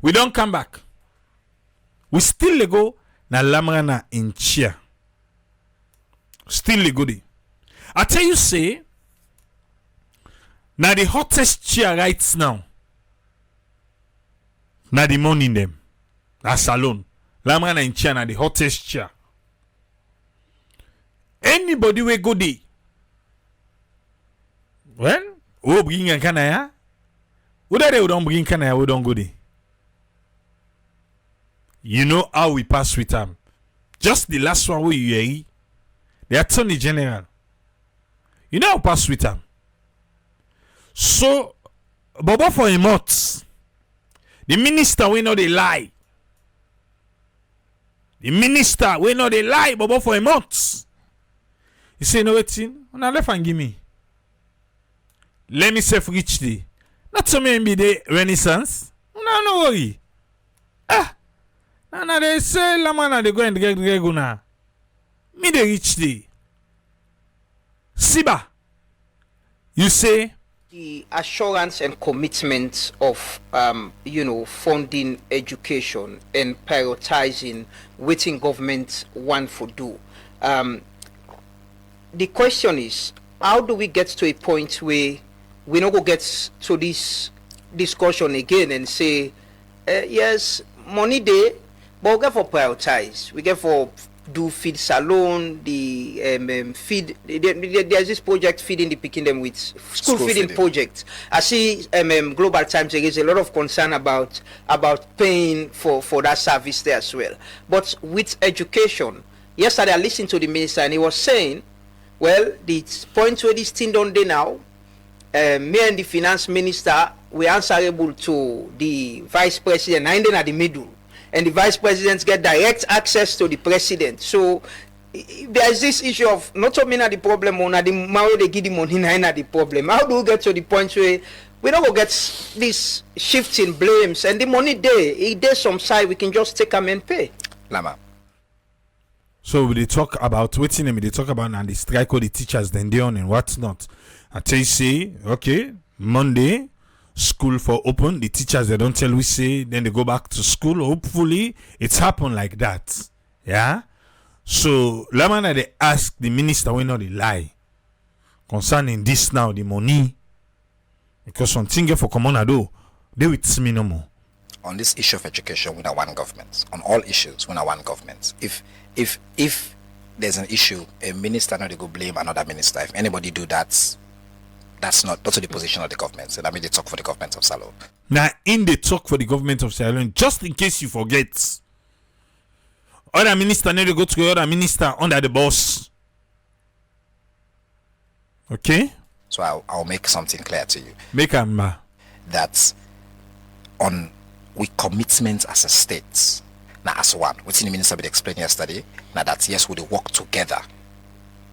We don't come back. We still go na lamrana in chair. Still go there. I tell you say, now the hottest chair right now. Now the money in them. That's alone. Lamrana in chair na the hottest chair. Anybody will go there. Well, who bring a canaya? Who that they don't bring canaya, we don't go there. You know how we pass with them. Just the last one we hear, the Attorney General. You know how we pass with them. So, Bobo for a month, the minister we know they lie. The minister we know they lie, Bobo for a month. He say, no waiting, now left and give me. Let me self reach the. Not so many the Renaissance. No worry. Now they say la man they go and get guna. Me they reach the. Siba. You say the assurance and commitment of funding education and prioritizing waiting government want for do. The question is, how do we get to a point where we not go get to this discussion again and say, yes, money there, but we get for prioritize. We get for do feed salon, the feed. There's this project feeding the picking them with school feeding project. I see Global Times there is a lot of concern about paying for that service there as well. But with education, yesterday I listened to the minister and he was saying, well, the point where this thing done there now, me and the finance minister we answerable to the vice president, and then at the middle. And the vice presidents get direct access to the president. So there is this issue of not only the problem on the money they give the money na the problem. How do we get to the point where we don't go get this shifting blames and the money there's some side we can just take them and pay. Lama. So they talk about waiting and they talk about and the strike of the teachers then they on and what's not. I tell you say, okay, Monday school for open, the teachers they don't tell we say, then they go back to school. Hopefully it's happened like that. Yeah. So Lamana they ask the minister when not they lie concerning this now, the money. Because something for common ado, they with me no more. On this issue of education, we are one government. On all issues, we are one government. If there's an issue, a minister not to go blame another minister. If anybody do that, that's not also the position of the government. And I mean they talk for the government of Salone. Now in the talk for the government of Salone, just in case you forget, other minister need to go to the other minister under the boss. Okay? So I'll make something clear to you. Make a that on we commitment as a state, now as one, which the minister will explain yesterday, now that yes, we will work together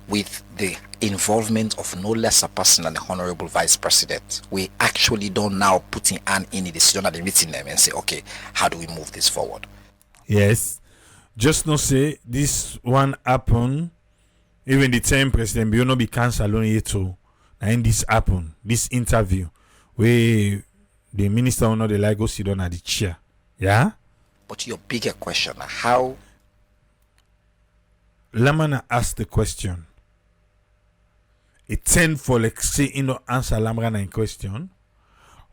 with the involvement of no less a person than the Honorable Vice President. We actually don't now putting an in the decision at the meeting them and say, okay, how do we move this forward? Yes. Just not say this one happen, even the time President will not be cancelled on it too. And this happen, this interview, where the minister will not like go sit down at the chair. Yeah? But your bigger question, how Lamana asked the question. It tend for like say answer Lamana in question.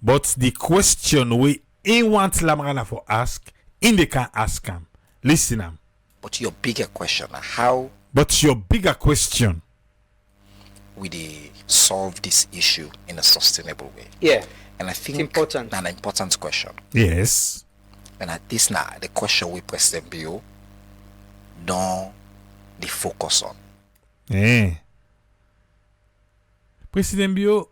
But the question we want Lamana for ask, they can ask him. Listen him. But your bigger question, how But your bigger question, we solve this issue in a sustainable way? Yeah. And I think it's important. An important question. yes. And at this now, the question we President Bio don't the focus on. President Bio,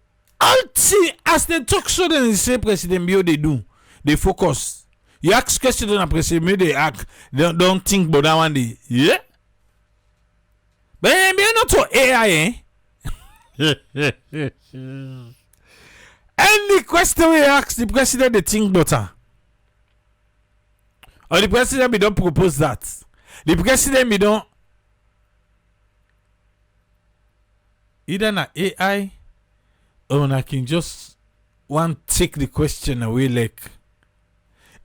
as they talk so then they say President Bio they do. They focus. You ask questions on President Bio, they act. They don't think about that one day. Yeah? But Bio not to AI, Any question we ask the president they think better. Or the president we don't propose that. The president we don't either na AI or I can just take the question away like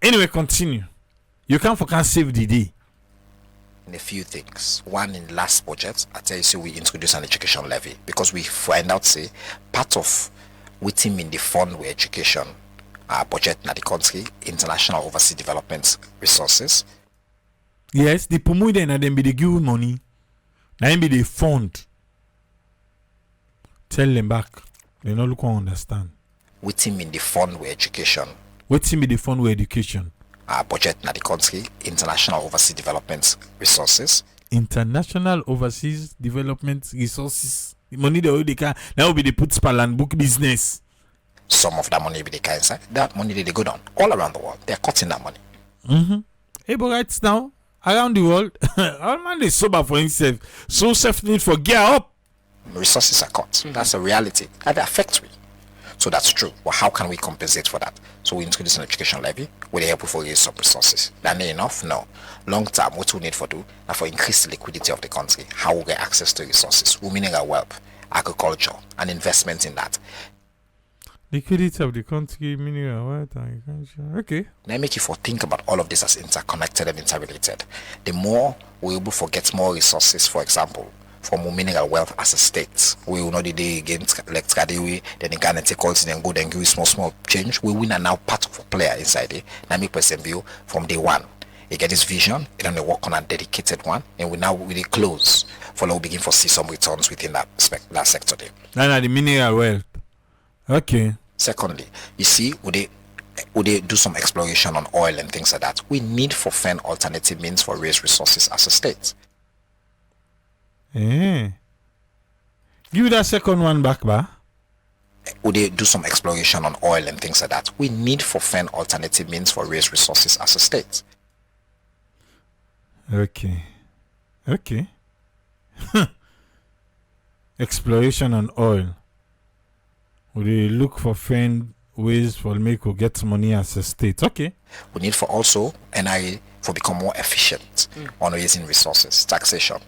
Anyway, continue. You can't save the day. In a few things. One, in last budget, I tell you, say we introduce an education levy because we find out, say, part of waiting in the fund with education budget in the country, international overseas development resources. Yes, the promote and then be the give money. Now be the fund. Tell them back. They no look understand. Waiting in the fund with education. Waiting be the fund with education. Budget in the country, international overseas development resources. International overseas development resources. The money they can now will be the put spell and book business. Some of that money will be the kind inside. That money they go down all around the world. They're cutting that money. Hey, but right now, around the world, all man is sober for himself. So self need for gear up. Resources are cut. That's a reality. That affects me. So that's true. Well, how can we compensate for that? So we introduce an education levy with the help of raise some resources. That ain't enough? No. Long term, what we need for do? Now for increase the liquidity of the country. How we get access to resources, mineral wealth, agriculture, and investment in that. Liquidity of the country, mineral wealth, agriculture. Okay. Now make you for think about all of this as interconnected and interrelated. The more we're able to get more resources, for example, from mineral wealth as a state, we will not the day against electoral, then the Ghana take calls, then go, then give small change. We win and now part of a player inside it. Now make person view from day one. You get this vision, you don't work on a dedicated one, and we now really close. For now, we begin to see some returns within that sector there. Now the mineral wealth. Okay. Secondly, you see, would they do some exploration on oil and things like that? We need for find alternative means for raise resources as a state. Give that second one back, ba. Would they do some exploration on oil and things like that? We need for find alternative means for raise resources as a state. Okay. Exploration on oil. Would they look for find ways for make or get money as a state? Okay. We need for also NIA for become more efficient on raising resources, taxation.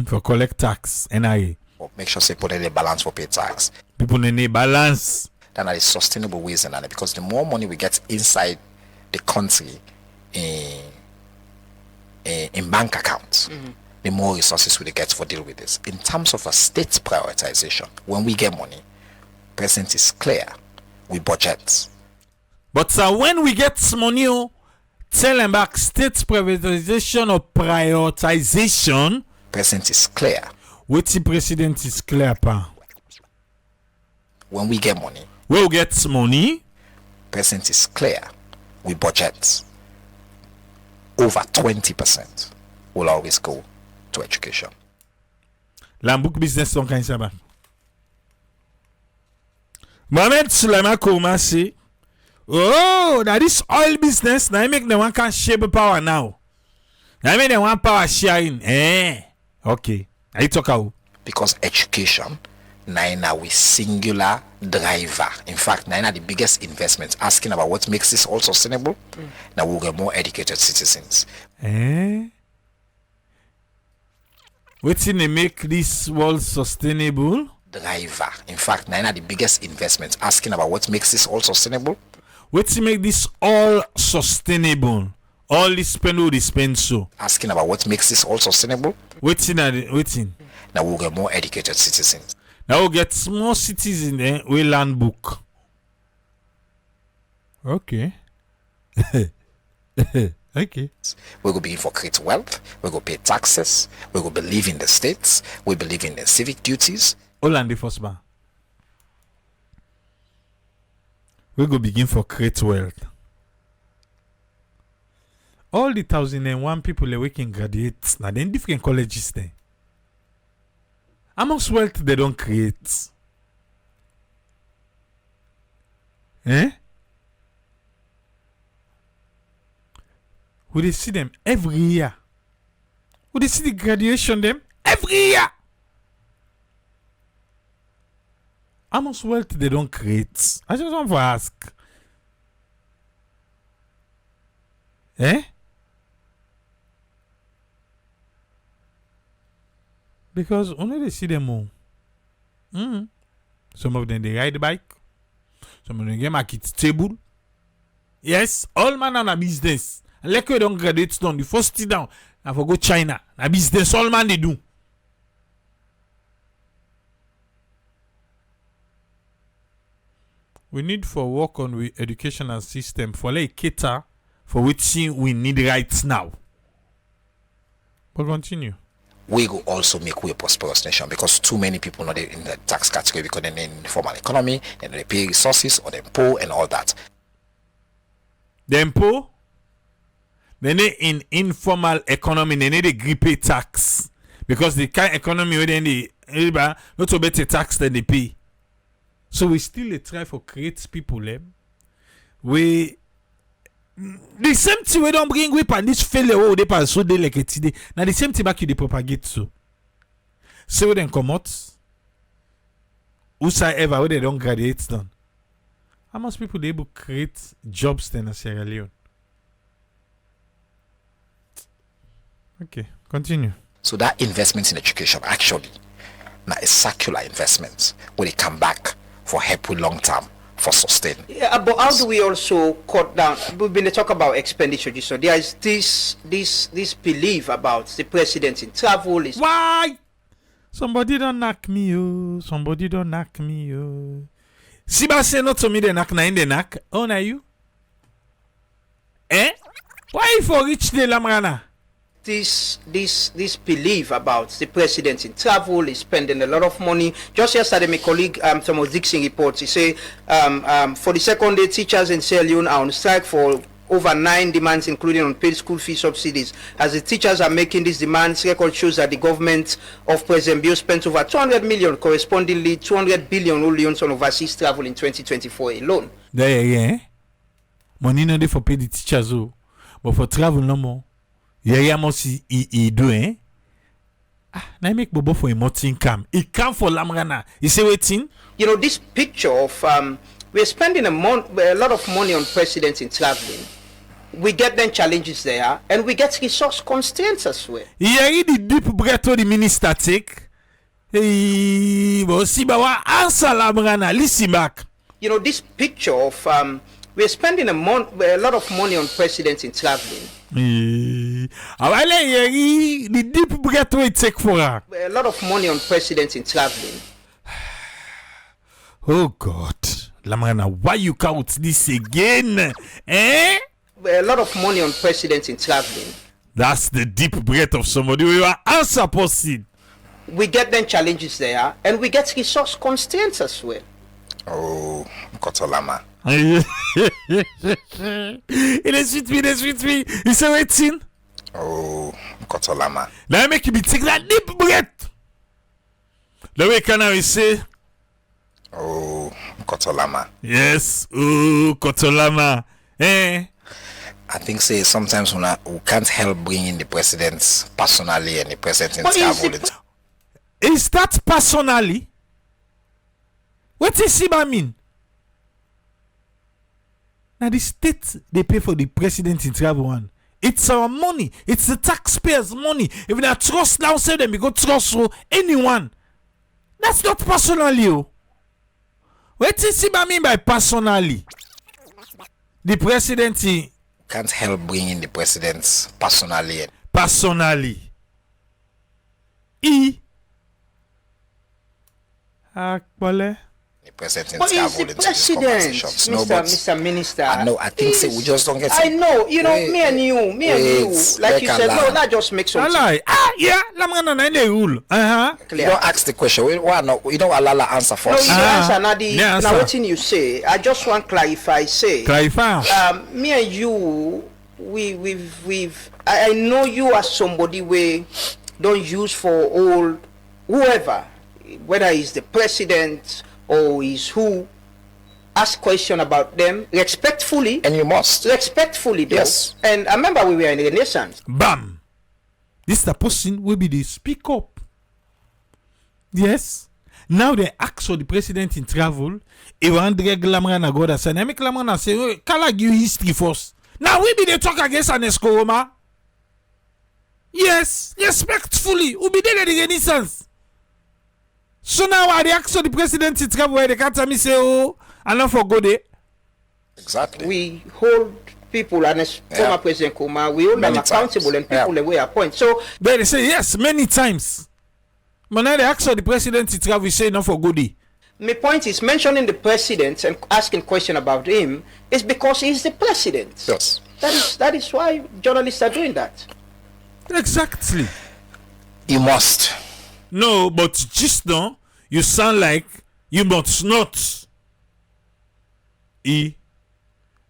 For collect tax, NIA. Or make sure say put in a balance for pay tax. People need a balance. Then are sustainable ways and that, because the more money we get inside the country in bank accounts, the more resources we get for deal with this. In terms of a state prioritization, when we get money, present is clear. We budget. But when we get money, tell them back state privatization or prioritization. Present is clear. What the president is clear, pa? When we get money, we'll get money. Present is clear. We budget. Over 20% will always go to education. Lambouk business don't kind of. Mohamed Sulaiman Kouma say, oh, that is oil business. Now I make the one can shape power now. Now I make the one power sharing. Okay. I talk out. Because education, now we singular driver. In fact, now the biggest investment. Asking about what makes this all sustainable. Now we'll get more educated citizens. What's in make this world sustainable? Driver. In fact, now the biggest investment. Asking about what makes this all sustainable. What's make this all sustainable? All this spend, all this spend so. Asking about what makes this all sustainable. Waiting. Now we'll get more educated citizens. Now we'll get more citizens we land book. Okay. Okay. We will begin for create wealth. We will pay taxes. We will believe in the states. We believe in the civic duties. All and the first bar. We go begin for create wealth. All the 1,001 people are working graduates now in different colleges there. How much wealth they don't create? We they see them every year. We they see the graduation them every year. How much wealth they don't create? I just want to ask. Because only they see them all. Some of them they ride the bike. Some of them get market table. Yes, all man on a business. Like we don't graduate down, the first thing down, I for go China. A business, all man they do. We need for work on the educational system for like cater for which we need right now. But continue. We will also make we a prosperous nation because too many people not in the tax category because they're in the formal economy and they pay resources or they poor and all that. Them poor, they in informal economy, they need a pay tax because the kind of economy where they not to better tax than they pay. So we still try for create people we the same thing we don't bring whip and this failure oh they pass so they like it today. Now the same thing back you they propagate so we then come out whosoever where they don't graduate done. How much people they able create jobs then in Sierra Leone? Okay, continue. So that investment in education actually now a circular investment where they come back for help with long term for sustain. Yeah, but how do we also cut down? We've been talk about expenditure. So there is this belief about the president in travel is why somebody don't knock me oh, somebody don't knock me oh. Siba say not to me the knock na in the knock. Oh na you? Why for reach the lamrana? This belief about the president in travel is spending a lot of money. Just yesterday, my colleague Thomas Dixon reports. He say for the second day, teachers in Sierra Leone are on strike for over 9 demands, including unpaid school fee subsidies. As the teachers are making these demands, record shows that the government of President Bio spent over 200 million, correspondingly 200 billion only on overseas travel in 2024 alone. There, money no dey for pay the teachers but for travel no more. Yeah, must he do now make Bobo for a more income. He come for Lamrana. He say waiting. You know, this picture of we're spending a lot of money on presidents in traveling. We get them challenges there, and we get resource constraints as well. Yeah, the deep breath the minister take. But see, but answer Lamrana. Listen back. You know, this picture of we're spending a lot of money on presidents in traveling. The deep breath we take for her. A lot of money on presidents in traveling. Oh God, Lamrana, why you count this again? A lot of money on presidents in traveling. That's the deep breath of somebody we are answer proceed. We get them challenges there, and we get resource constraints as well. Oh, Kotolama. It is with me. You say waiting. Oh, Kotolama. Now make you be take that deep breath. The way can I say? Oh, Kotolama. Yes, oh, Kotolama. I think say sometimes we can't help bringing the presidents personally and the president in travel. Is that personally? What does it mean? Now the state they pay for the president in travel one. It's our money. It's the taxpayers' money. If they trust now, say them we go trust anyone. That's not personally. What does it mean by personally? The president can't help bringing the presidents personally. Personally. Akbole. The president but he's the president, Mr. Minister. I know. I think we just don't get. I know. You know, me and you, like you said, no, that just makes sense. Yeah, Lamrana na the rule. You don't ask the question. Why not? You don't allow answer for us. No, you answer. Now, what you say? I just want clarify. Me and you, I know you as somebody we don't use for all whoever, whether he's the president or is who, ask question about them respectfully. And you must. Respectfully, though. Yes. And I remember we were in the Renaissance. Bam! This the person will be the speak up. Yes. Now they ask for the president in travel. Ewandre Lamrana go that say, I make Lamrana say, Kala give history first. Now we be the talk against Anesco Roma. Yes, respectfully. We be there at the Renaissance. So now I ask for the president to travel where they can't tell me say, oh, I not for go there. Exactly. We hold people, and as former President Kuma, we hold them accountable, and people we appoint. So they say yes many times. But now they ask for the president to travel, say not for goodie. my point is mentioning the president and asking question about him is because he's the president. Yes. That is why journalists are doing that. Exactly. You must. No, but just now you sound like you must not.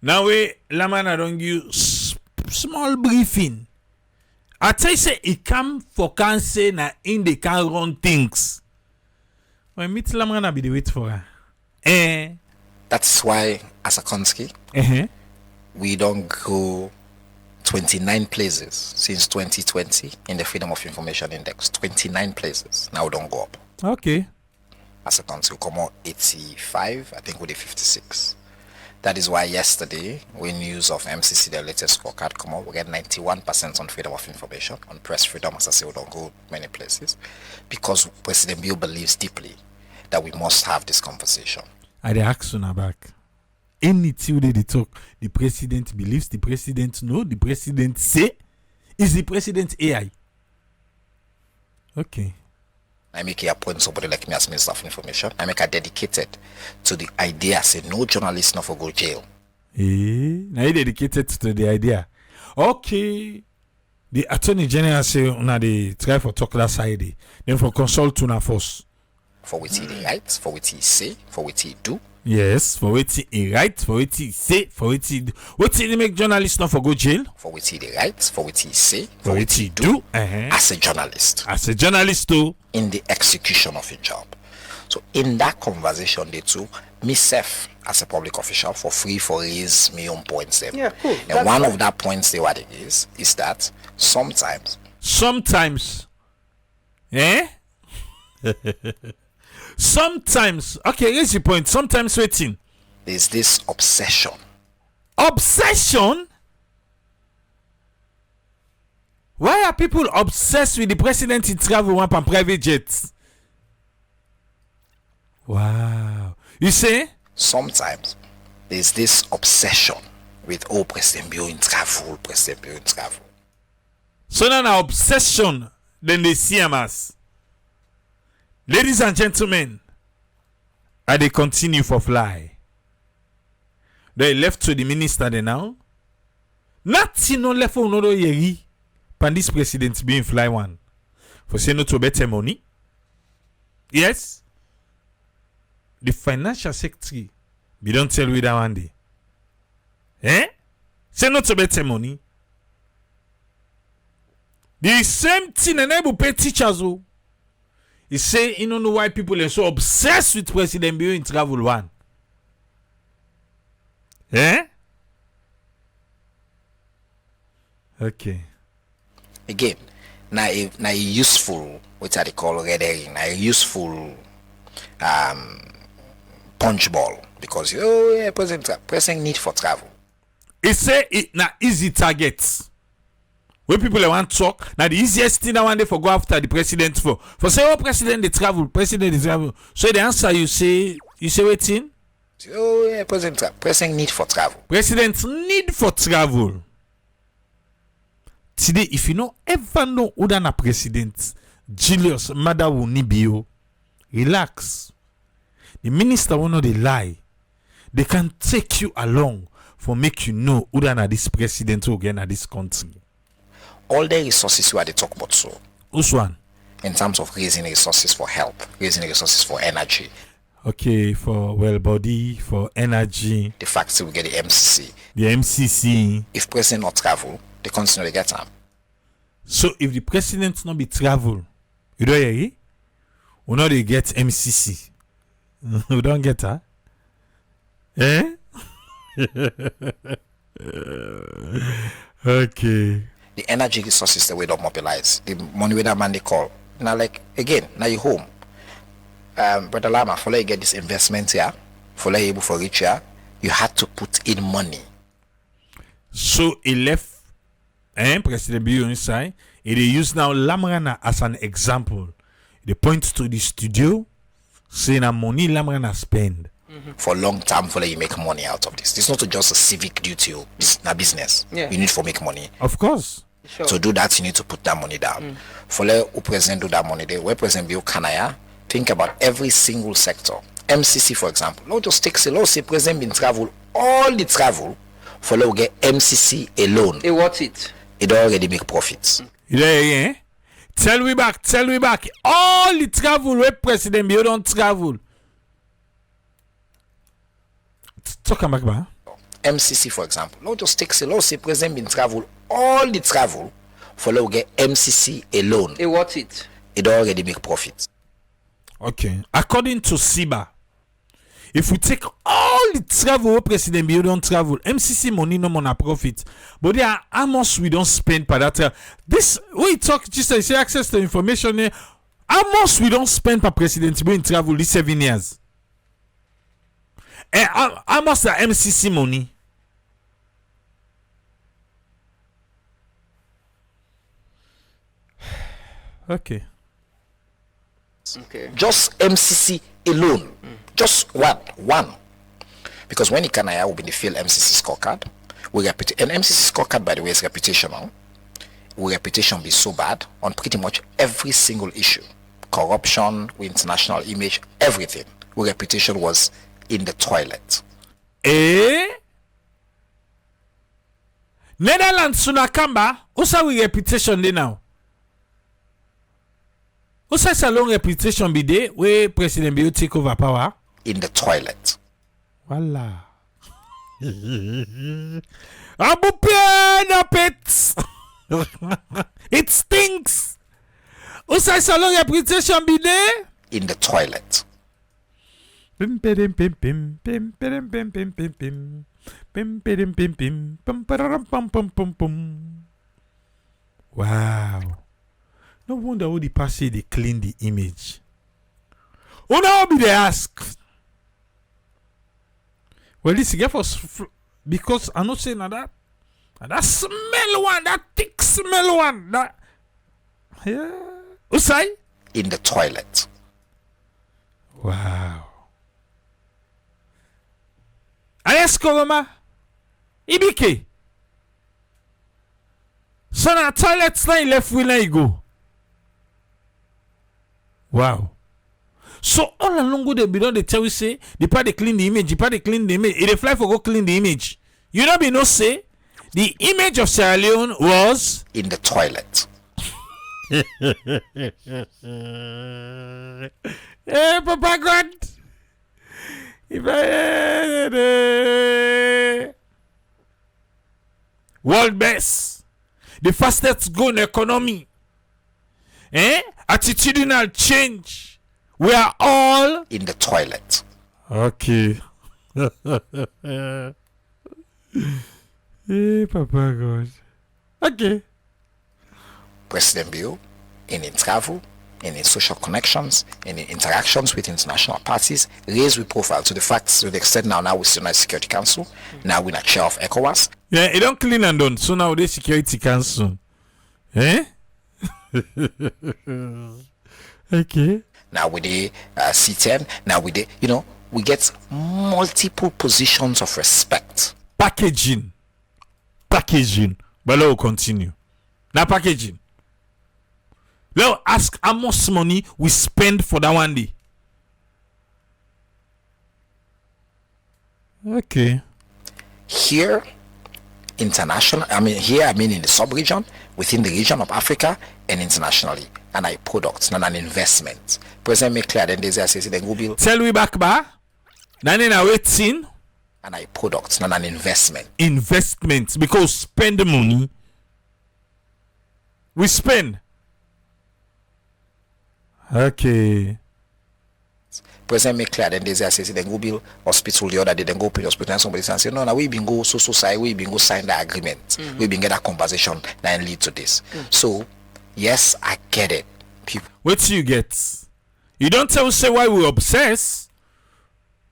Now we Lamana don't give small briefing. I tell you say he come for can say na in the can run things. When meet Lamana be the wait for her. That's why as a country we don't go 29 places since 2020 in the Freedom of Information Index. 29 places. Now we don't go up. Okay. As a country, we come out 85, I think we did 56. That is why yesterday, when news of MCC, the latest scorecard come out, we get 91% on freedom of information, on press freedom, as I say, we don't go many places, because President Bill believes deeply that we must have this conversation. I dey ask you back. Anything they talk, the president believes, the president know, the president say, is the president AI? Okay. I make a appoint somebody like me as Minister of Information. I make a dedicated to the idea, say no journalist not for go jail. Now you dedicated to the idea. Okay. The Attorney General say now they try for talk last side. Then for consult to first. For what he writes, for what he say, for what he do. Yes, for what he write, for what he say, for what he do. What he make journalists not for go jail? For what he writes, for what he say, for what he do. As a journalist. As a journalist too. In the execution of a job. So in that conversation, they too, myself as a public official for free for raise my own points there. Yeah, cool. And that's one of that points they what it is that sometimes, sometimes, okay, here's the point. Sometimes waiting. There's this obsession. Obsession? Why are people obsessed with the president in travel on private jets? Wow. You say? Sometimes there's this obsession with President Bill in travel, President Bill in travel. So now an obsession, then they see him as. Ladies and gentlemen, and they continue for fly. They left to the minister then now. Nothing no left for another year. Pan this president being fly one. For say no to better money. Yes. The financial secretary, we don't tell you that one day. Say no to better money. The same thing and able pay teachers who. He say you don't know why people are so obsessed with President Bill in travel one. Okay. Again, now a useful, what they call red herring, now a useful punch ball because president need for travel. He say it na easy targets. When people want to talk, now the easiest thing I want to for go after the president for say president they travel. So the answer you say waiting. President need for travel. President need for travel. Today, if you know ever know who than a president, Julius Mother will need you. Relax. The minister will not they lie. They can take you along for make you know who than this president who again at this country. All the resources you are they talk about so. Which one? In terms of raising resources for help, raising resources for energy. Okay, for well body, for energy. The fact that we get the MCC. The MCC. If president not travel, they continue to get them. So if the president not be travel, you don't hear it? We know they get MCC. We don't get her. Okay. The energy resources that we don't mobilize. The money with that man they call. Now like again, now you home. Brother Lama, for you get this investment here, for you able for reach here, you had to put in money. So he left President Bill inside. They use now Lamrana as an example. They point to the studio, saying that money Lamrana spend For long term, for you make money out of this. It's not just a civic duty. It's a business. Yeah. You need to make money. Of course. Sure. To do that, you need to put that money down. For let president do that money there, where President Bill Kanaya think about every single sector. MCC, for example. Not just take say President been travel, all the travel, for let get MCC alone. Hey, what's it? It already make profits. Yeah. Tell me back. All the travel where President Bill don't travel. Talk back, man. MCC, for example. Not just take say President been travel, all the travel, for let get MCC alone. Hey, what's it? It already make profits. Okay. According to SIBA, if we take all the travel where President Bill don't travel, MCC money no more profit. But there are how much we don't spend per that. This we talk just say access to information. How much we don't spend per President Bill in travel these 7 years? And how much the MCC money? Okay. Just MCC alone. Just one. Because when Ikanaya will be the field MCC scorecard, and MCC scorecard, by the way, is reputational. Will reputation be so bad on pretty much every single issue? Corruption, international image, everything. Will reputation was in the toilet. Netherlands Sunakamba, also we reputation there now. Also it's a long reputation be there where President Bill take over power. In the toilet. Voila. Abu pets. It stinks. Also it's a long reputation be there. In the toilet. Pim pim pim pim pim pim pim pim pim pim pim pim pim pim pum pum pum pum pum. Wow. No wonder how the passage they clean the image. Oh now be they ask. Well, this get us because I'm not saying that. And that smell one, that thick smell one, that yeah. Usai? In the toilet. Wow. Ayes Koroma Ibike. So na toilets na left will na go. Wow. So all along they be done they tell you say the part they clean the image, it they fly for go clean the image. You know be no say the image of Sierra Leone was in the toilet. Hey Papa God. World best, the fastest growing economy, attitudinal change. We are all in the toilet. Okay. Hey, Papa God. Okay. President Bill, in travel, in social connections, in interactions with international parties, raise with profile to the facts to the extent now with the United Security Council, now we're a chair of ECOWAS. Yeah, it don't clean and done. So now the Security Council. Okay. Now with the C10, now with the, we get multiple positions of respect. Packaging. But let us continue. Now packaging. Let's ask how much money we spend for that one day. Okay. Here, international, in the sub-region, within the region of Africa, and internationally. And I products, not an investment. President make clear then there's a then go bill. Tell me back, ba? Nani na waiting. And I products, not an investment. Investment, because spend the money. We spend. Okay. President make clear then there's a then go bill hospital the other day, then go pay hospital and somebody say no, we been go so side, we been go sign the agreement. We been get that conversation that lead to this. So yes, I get it. People. What do you get? You don't tell say why we obsess.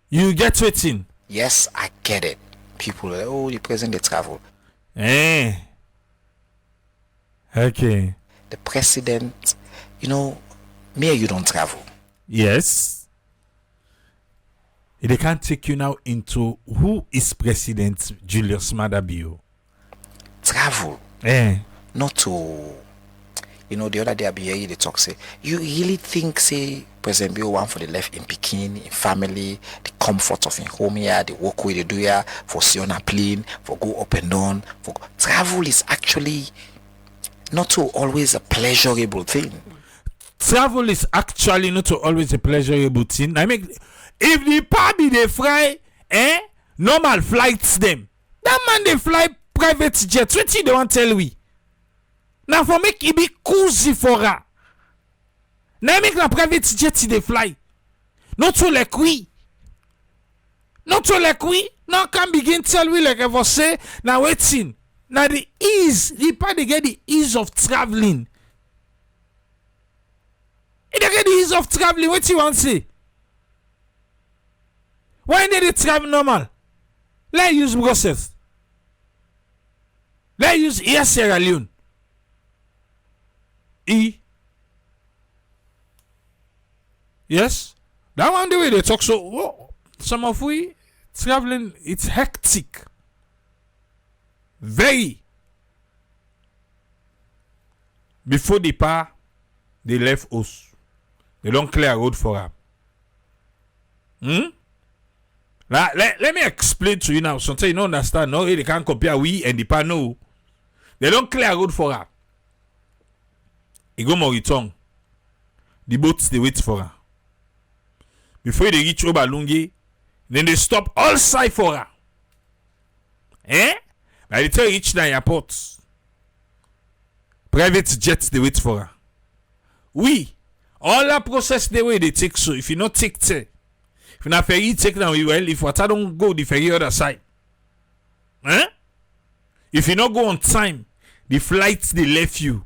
You get waiting. Yes, I get it. People like, oh, the president they travel. Okay. The president, me and you don't travel. Yes. They can't take you now into who is President Julius Maada Bio. Travel. Not to, the other day I be hearing the talk say, you really think, say, President Bio want for the left in Pekin, in family, the comfort of in home here, the work way they do here, for see on a plane, for go up and down. Travel is actually not so always a pleasurable thing. Travel is actually not so always a pleasurable thing. I mean, if the party they fly, normal flights them. That man they fly private jet. What you don't tell we? Now for make it be cozy for her. Now make la private jet they fly. Not so like we. Not so like we. Now can begin tell we like I say. Now waiting. Now the ease. The part they get the ease of traveling. They get the ease of traveling. What you want to say? Why did they travel normal? Let's use Brussels. Let's use here Sierra Leone. Yes? That one the way they talk so some of we traveling it's hectic. Very. Before the part they left us. They don't clear a road for them. Let me explain to you now. Sometimes you don't understand. No, they can't compare we and the part no. They don't clear a road for her. He go more return. The boats they wait for her. Before they reach Obalungi, then they stop all side for her. By the time they reach the airport, private jets they wait for her. All that process the way they take so. If you not take if na ferry take now well, if water don't go the ferry other side. If you not go on time, the flights they left you.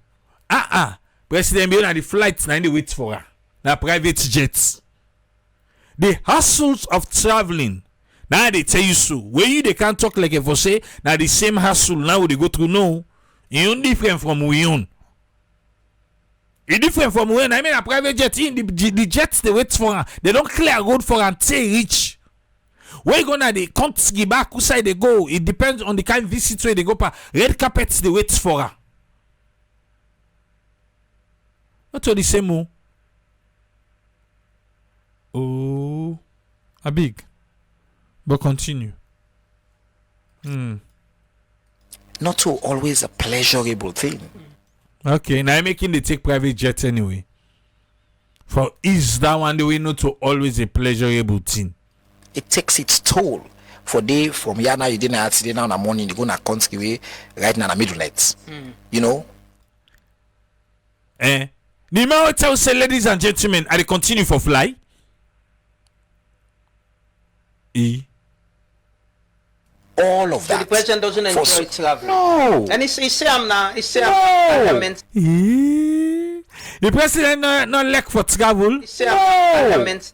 President Bio na the flights na they wait for her. Na private jets. The hassles of traveling. Now they tell you so. Where you they can't talk like if I say now the same hassle now they go through no. You different from we own. It's different from when I mean a private jet in the jets they wait for her. They don't clear road for her until reach. Where you gonna they can't give back who side they go. It depends on the kind of visit where they go per red carpets they wait for her. Not all the same mo. Oh a big. But continue. Not so always a pleasurable thing. Okay, now I'm making the take private jet anyway. For is that one the way not to always a pleasurable thing? It takes its toll. For day from here now you didn't accident now in the morning you go na country way right now in the middle night. You know? The man tell say ladies and gentlemen, I continue for fly. All of that. So the president doesn't enjoy traveling. No. And he say I'm now. He say I'm meant. The president not like for travel. He say I'm meant.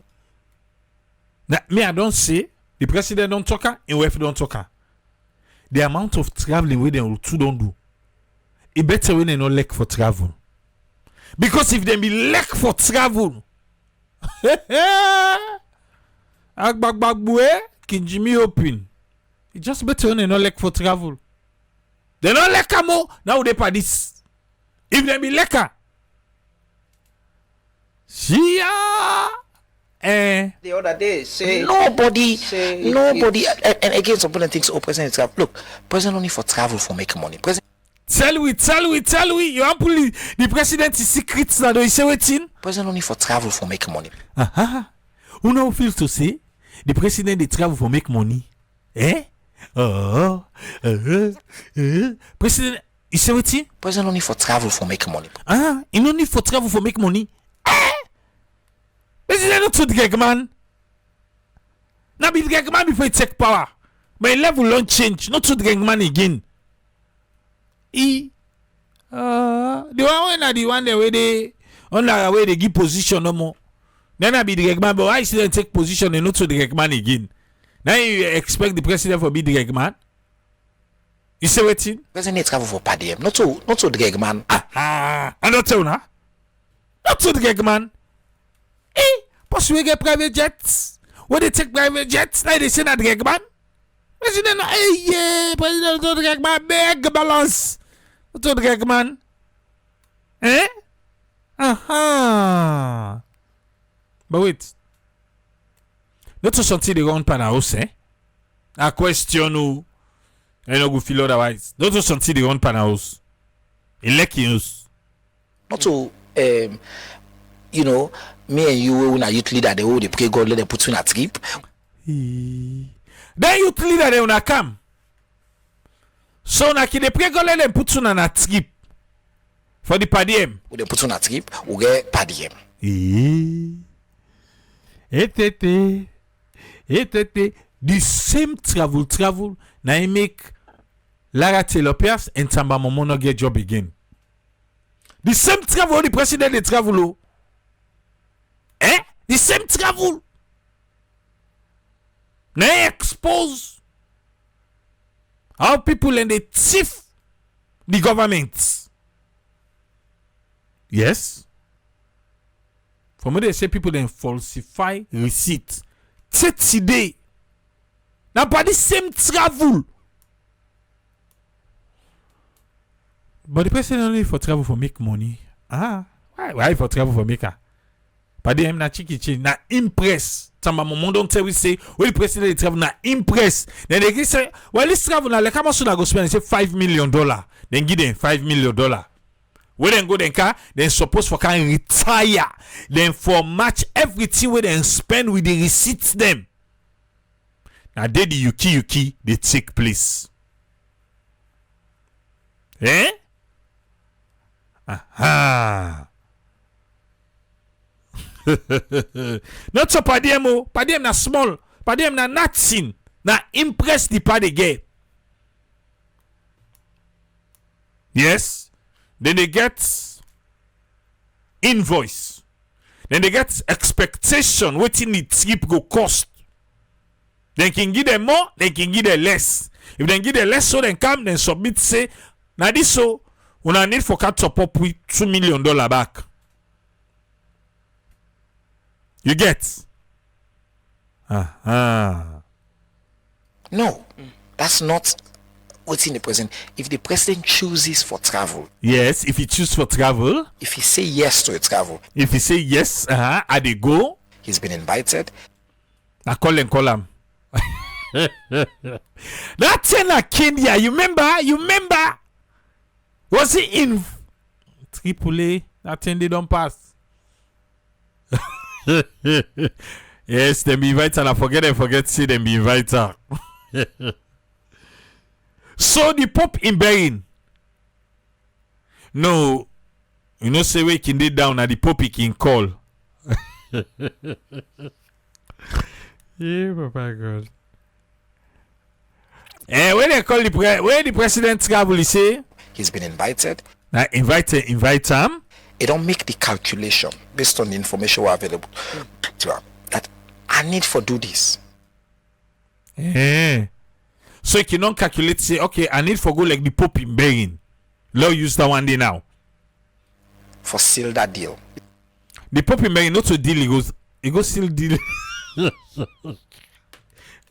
Me I don't say the president don't talk her, and wife don't talk her. The amount of traveling we them two don't do. It better when they not like for travel. Because if they be like for travel, Agbagbagbue can Jimmy open. It just better when they not like for travel. They not like more now they pa this. If they be like her, The other day say nobody, and again some people think president travel. Look, president only for travel for making money. President. Tell we. You want to the president is secrets that you say waiting. President only for travel for making money. Who now feels to say the president they travel for make money? President, you say waiting? President only for travel for making money. He no need for travel for make money. President not to the man. Now be the man before he take power. My level don't change. Not to the man again. The one where they on the way they give position no more. Then I be the man, but I see them take position and not to the man again. Now you expect the president for be the man? You say what? President need travel for padiem, not to the man. I don't tell na. Not to the man. Plus we get private jets. Where they take private jets, like they say that drag man. President, hey, yeah, President, don't drag man, big balance. Don't drag man. Eh? But wait. Not to something they run pan house, eh? A question who I no go feel otherwise. Not to something they run pan house. Elections. Not to you know, me and you when a youth leader they hold the pray God let them put you in a trip. Then youth leader they wanna come. So na ki they pray God let them put you on a trip. For the padiem. We they put you on a trip, we get padiem. The same travel na I make Lara Taylor Pierce and Tamba Momo no get job again. The same travel the president they travel. The same travel. Now expose how people and they thief the government. Yes. For me, they say people then falsify receipt. 30 days. Now, by the same travel. But the president only for travel for make money. Why for travel for maker? But they am na chiki chi na impress. Tamba Momo don't tell we say, well, the president they travel na impress. Then they say, well, this travel na like how much should I go spend? They say $5 million. Then give them $5 million. When then go then car, then suppose for can retire. Then for match everything where they spend with the receipts them. Now they the yuki they take place. Eh? Not so padiem padiem na small, padiem na nothing. Na impress the party get. Yes. Then they get invoice. Then they get expectation waiting the trip go cost. They can give them more, they can give them less. If they give them less, so then come, then submit, say, now this so, when I need for cat top up with $2 million back. You get? No, that's not what's in the president. If the president chooses for travel. Yes, if he chooses for travel. If he say yes to a travel. If he say yes, I they go. He's been invited. I call him. That thing like Kenya, you remember? Was he in Tripoli? That thing they don't pass. Yes, them be invited. I forget see them be invited. So the Pope in Berlin. No, you know say we can dig down at the Pope he can call. Yeah, Papa God. When they call where the president travel, he say he's been invited. Now invite him. It don't make the calculation based on the information we're available to him that I need for do this. So you cannot calculate, say, okay, I need for go like the Pope in Berlin. Law use that one day now. For seal that deal. The Pope in Berlin not to deal, he goes still deal.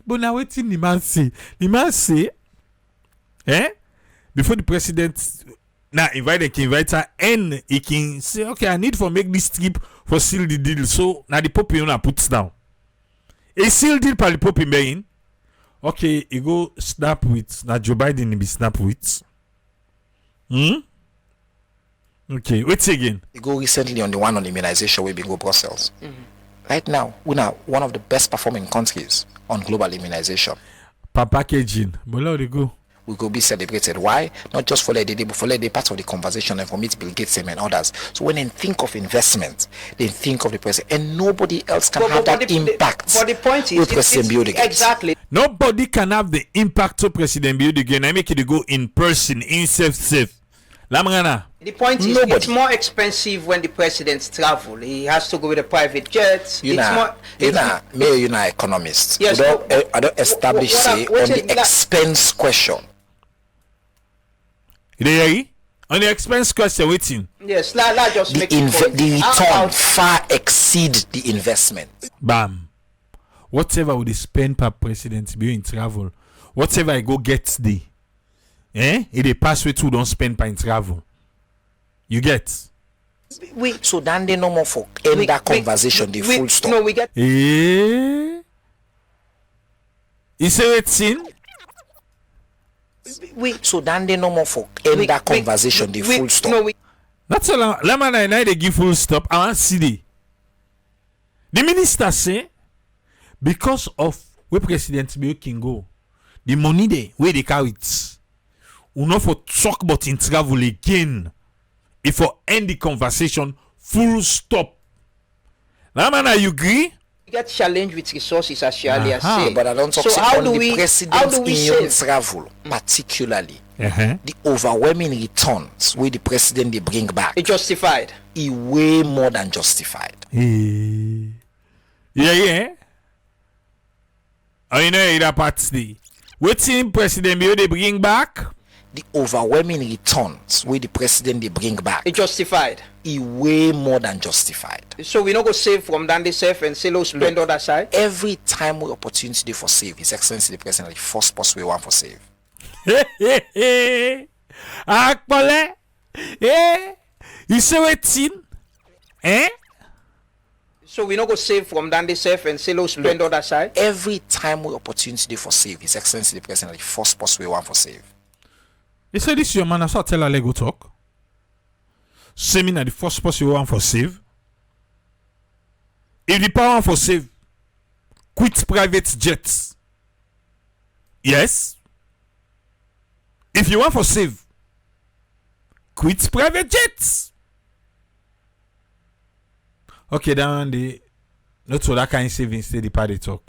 But now waiting the man say, before the president now invite her and he can say, okay, I need for make this trip for seal the deal. So now the Pope puts down. A seal deal by the Pope in Berlin. Okay, he go snap with now Joe Biden he be snap with. Okay, wait again. He go recently on the one on immunization we been go Brussels. Right now, we are one of the best performing countries on global immunization. Per packaging, but now they go. We go be celebrated. Why? Not just for the day, but for the part of the conversation and for me to Bill Gates and others. So when they think of investment, they think of the president, and nobody else can have that impact. But the point is, President Bill Gates. Exactly. Nobody can have the impact to President Bill Gates. I make it go in person, in safe. Lamangana. The point is, it's more expensive when the president travel. He has to go with a private jet. You're not economist. Yes, I don't establish say on the expense question. On the expense question, waiting. Yes, let's just make the return far exceed the investment. Bam. whatever we dey spend per president be in travel, whatever I go get the, it dey pass way to don't spend per in travel. You get? So then they no more for end that conversation, the full stop. No, we get. You say it's in? So then they no more for end that conversation, the full stop. No, we. That's all. Lemon and I they give full stop. I want see the minister say because of where President Bill can go, the money they where they carry it, we not for talk about in travel again. If for end the conversation, full stop. Lemon, you agree? Get challenged with resources as you earlier said. But I don't talk so how do the we president in say travel, particularly the overwhelming returns where the president they bring back. it justified? Is way more than justified. Yeah. Oh, you know that part's the waiting President Bill they bring back. The overwhelming returns where the president they bring back. It justified. Is way more than justified. So we not go save from down the safe and say let's spend other side. Every time we opportunity for save, His Excellency the President the first post we want for save. Akpole, you say waiting, So we not go save from down the safe and say let's spend other side. Every time we opportunity for save, His Excellency the President the first post we want for save. You say this your man, I saw tell her go talk. Say me na the first person you want for save. If the power for save, quit private jets. Yes. If you want for save, quit private jets. Okay, down the not so that kind of savings stay the party talk.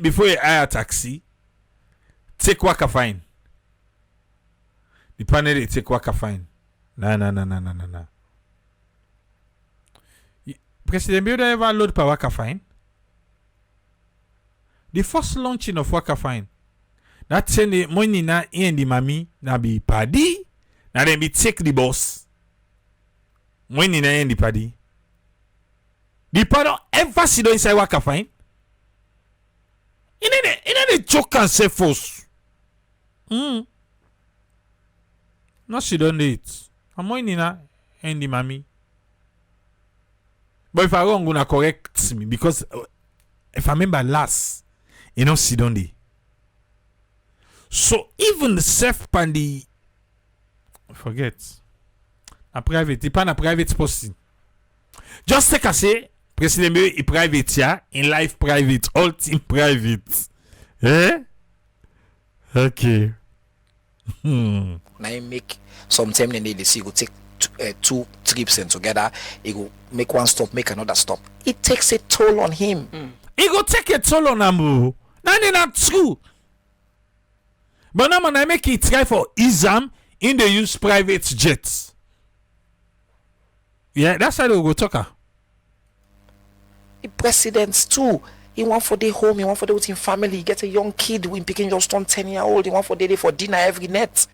Before you hire a taxi, take waka fine. The panel they take waka fine. Nah. President Bill ever load per waka fine? The first launching of waka fine. That send the money na in the mommy na be paddy. Now then be take the boss. Money na in the paddy. The paddy ever see do inside waka fine? You know the joke and say force. No, she don't do it. I'm money na in the mommy. But if I wrong, gonna correct me because if I remember last, she don't do. So even the self pandi forget a private, a private person. Just take a say, President Bill is private here, in life private, all team private. Okay. Now you make sometime then they see go take two trips and together, he go make one stop, make another stop. It takes a toll on him. He go take a toll on him. That's not true. But now when I make it try for exam in the use private jets. Yeah, that's how they go talk. The presidents too. He want for day home, he want for day with his family. He get a young kid when picking just turn 10-year-old. He want for day for dinner every night.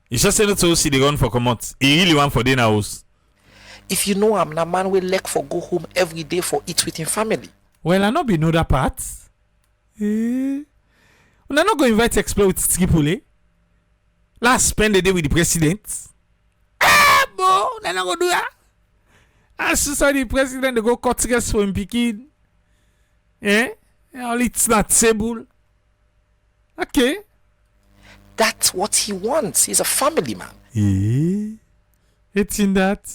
You just say not to see the run for come out. He really want for dinner house. If you know I'm a man will like for go home every day for eat with his family. Well, I not be know that part. We're not going to invite to explore with Skipole. Last spend the day with the president. Bo, they're not going to do that. As soon as the president they go cut rest for him picking. All it's not table. Okay. That's what he wants. He's a family man. It's in that.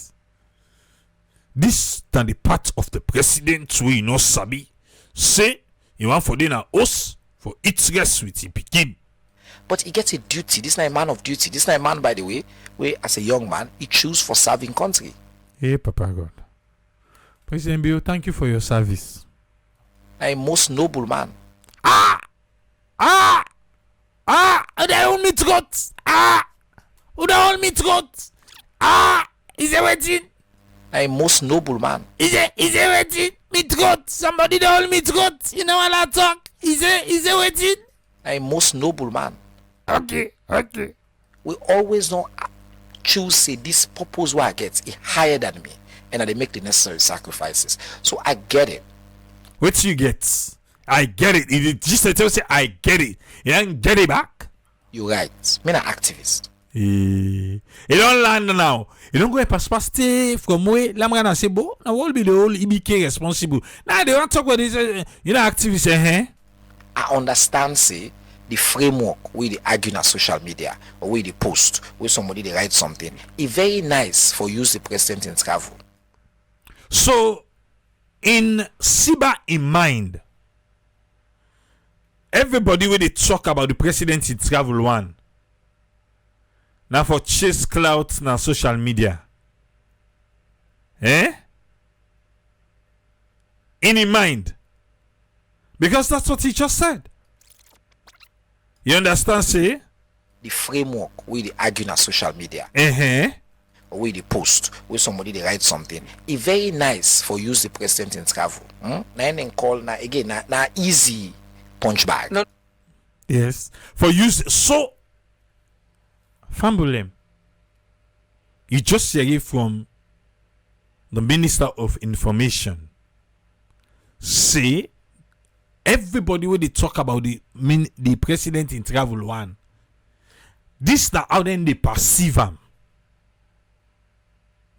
This than the part of the president we no sabi. Say you want for dinner house for eat rest with him picking. But he gets a duty. This is not a man of duty. This is not a man, by the way, where as a young man, he choose for serving country. Hey, Papa God. President Bill, thank you for your service. A most noble man. Who the hold me throat? Who the hold me throat? Is it waiting? A most noble man. Is it waiting? Me throat. Somebody the hold me throat. You know what I talk? Is it waiting? A most noble man. Okay. We always don't choose say this purpose where I get is higher than me. and they make the necessary sacrifices. So I get it. What you get? I get it. It just tell say I get it. You don't get it back. You're right. Me an activist. You don't land now. You don't go a stay from where Lamana say, bo, now will be the whole EBK responsible. Now they want to talk about this, you know, activists, I understand, say, the framework where they argue on social media or where they post, where somebody they write something. It's very nice for use the president in travel. So, in Siba in mind, everybody when they talk about the president in travel one. Now for chase clout na social media. In his mind. Because that's what he just said. You understand, say? The framework where they argue on social media or where they post, where somebody they write something. It's very nice for use the president in travel. Now then call na again na easy punch bag. No. Yes. For use so Fambulem, you just hear it from the Minister of Information. Say everybody when they talk about the president in travel one. This na how then they perceive him.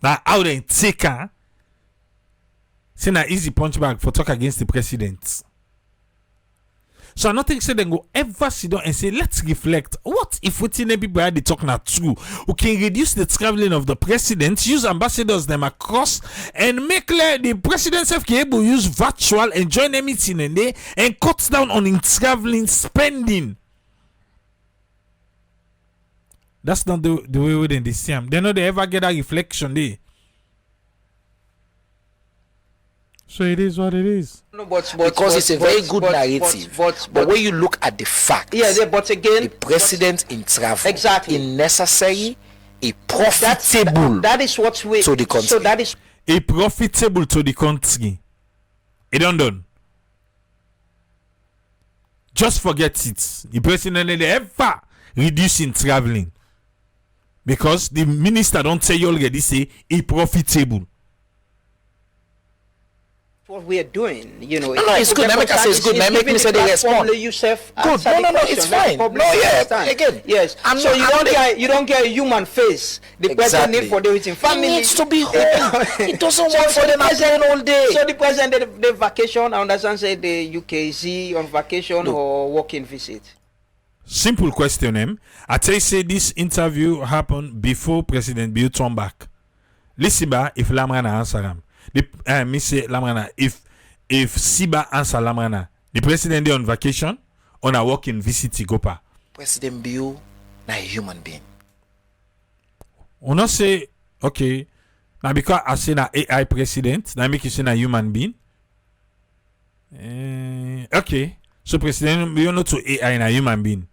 Now how they take her. Say na easy punch bag for talk against the president. So I don't think say they go ever sit down and say, let's reflect. What if we people had the talk now true? We can reduce the traveling of the president, use ambassadors them across, and make the president able use virtual and join a meeting and they and cut down on in traveling spending. That's not the way we they see them. They know they ever get a reflection there. So it is what it is. No, but because it's a very good narrative. But when you look at the facts, but again, the president in travel, exactly, in necessary, a profitable. That is what we to the country. So that is a profitable to the country. It done. Just forget it. The president never ever reducing traveling because the minister don't tell you already say a profitable. What we are doing, you know. No, it's good. Let me say it's good. Let me say they respond. Good. No, it's fine. No, yeah. Again, yes. So you don't get a human face. The president need for the waiting family. It needs to be home. It doesn't work for them all day. So the president the vacation. I understand. Say the UKZ on vacation or working visit. Simple question, I tell you, say this interview happened before President Bill turn back. Listen, if Lamrana answer him. Me say Lamrana, if Siba answer Lamrana, the president is on vacation on a working visit to Gopa. President Bill, na a human being. We not say okay. Now because I say na AI president, now make you say na human being. Okay. So president Bill not to AI na human being.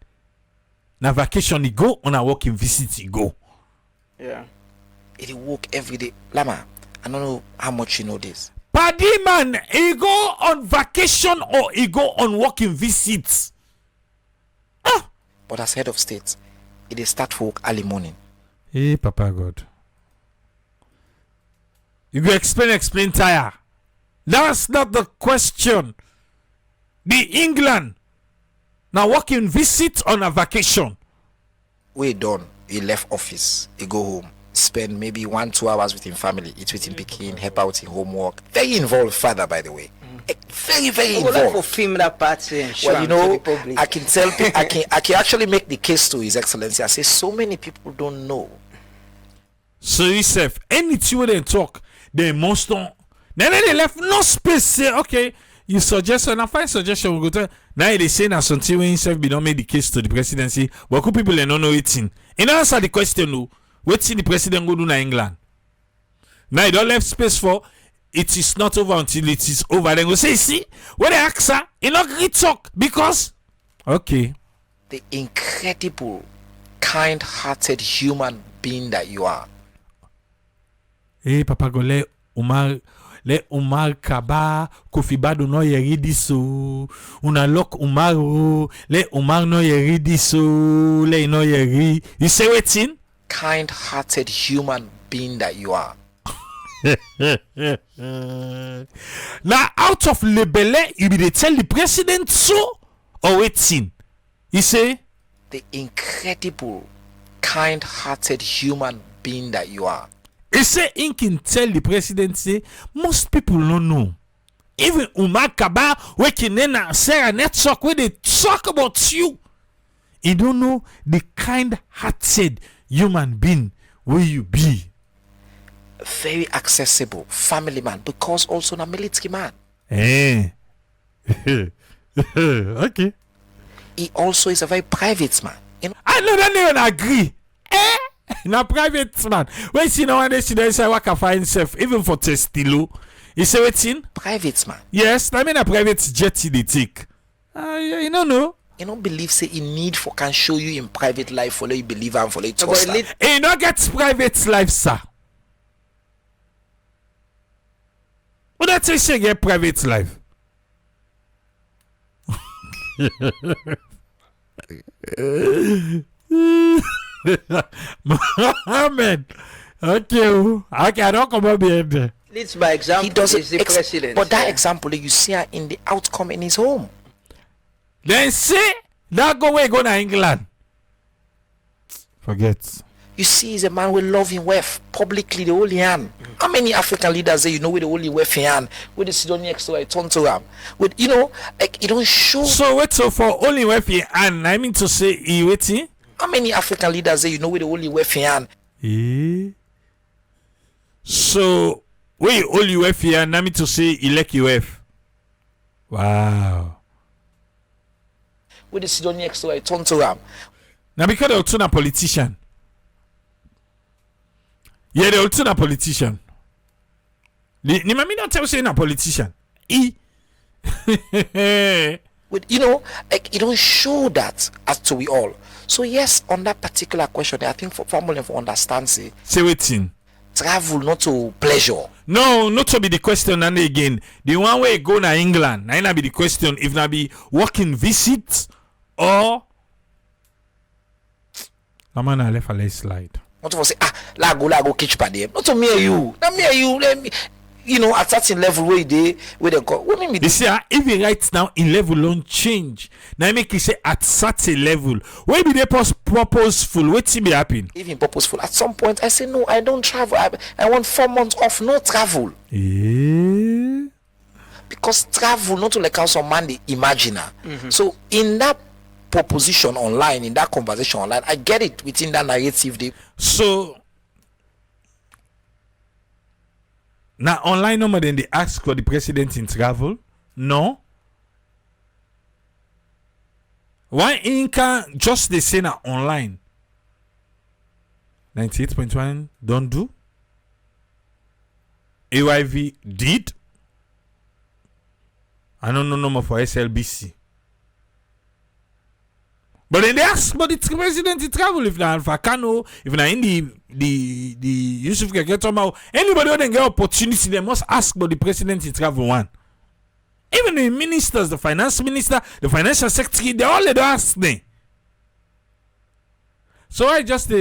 Na vacation he go on a working visit he go. Yeah. It work every day. Lama. I don't know how much you know this. Paddy man, he go on vacation or he go on working visits. But as head of state, it is start work early morning. Hey, Papa God. You go explain tire. That's not the question. The England now working visit on a vacation. We done. He left office. He go home. Spend maybe 1-2 hours with him family, eat with him picking, help out in homework. Very involved father, by the way. Very, very involved. For film that party. Well, you know, I can tell people, I can actually make the case to His Excellency. I say so many people don't know. So yourself, anything when they talk, they must don't. Then they left no space. Say, okay, you suggest and I find suggestion we go to. Now they say that something when himself be not made the case to the presidency, but could people they don't know it in. And answer the question though. What's the president go do na England? Now you don't left space for it is not over until it is over. Then go say, see, when they ask her, you not great talk because okay. The incredible, kind-hearted human being that you are. Hey, Papa go le Umar Kaba Kofi Bado no yeri diso. Una lock Umar le Umar no yeri diso. Le no yeri. You say waiting? Kind-hearted human being that you are. Now, out of lebele, you be they tell the president so or waiting. He say The incredible, kind-hearted human being that you are. he say he can tell the president say most people don't know. Even Umar Kaba waking in a Sarah network where they talk about you. He don't know the kind-hearted human being where you be. Very accessible, family man, because also a military man. Eh. Okay. He also is a very private man. You know, I know that they don't agree. Eh? Na private man. When you see no one they see say work for himself, even for Testilo. He say wetin? private man. Yes, I mean a private jet he dey take. You don't know. You don't believe say he need for can show you in private life for you believe and for you But trust. He no get private life, sir. Who that say she get private life? Amen. Okay, I don't come up here. There. Leads by He example doesn't is the president. but that yeah. example you see her in the outcome in his home. Then say that go where go to England. Forget. You see, he's a man with loving wife publicly, the holy hand. How many African leaders say you know with the holy wife hand, with the Sidon next to a turn to him? With like you don't show. So wait so for only wife and I mean to say he waiting. How many African leaders say you know with the holy wife hand? So where you only wife here and I mean to say elect your wife. Wow. With the Sidon next to a turn to him. Now because they're also a politician. Yeah, they're also a politician. Ni mami don't tell say a politician. With like you don't show that as to we all. So yes, on that particular question, I think for family for understand say waiting. travel not to pleasure. No, not to be the question and again. The one way go na England, na be the question if na be working visit or the man I left a less slide. Not to say lago kitch pa them. Not to me and you. Not me and you. Let me at certain level where they go. What mean You see, even right now in level don't change. Now make you say at certain level. Where be they purposeful? What's be happen? even purposeful. At some point I say no, I don't travel. I want 4 months off, no travel. Because travel not to like how some man they imaginer. So in that proposition online, in that conversation online, I get it within that narrative. So now online number then they ask for the president in travel. No. Why Inca just they say now online? 98.1 don't do. AYV did. I don't know number for SLBC. But then they ask for the president to travel if na Alpha Kano, if na in the Yusuf Keketoma, anybody who then get opportunity, they must ask for the president to travel one. Even the ministers, the finance minister, the financial secretary, they all they ask them. So I just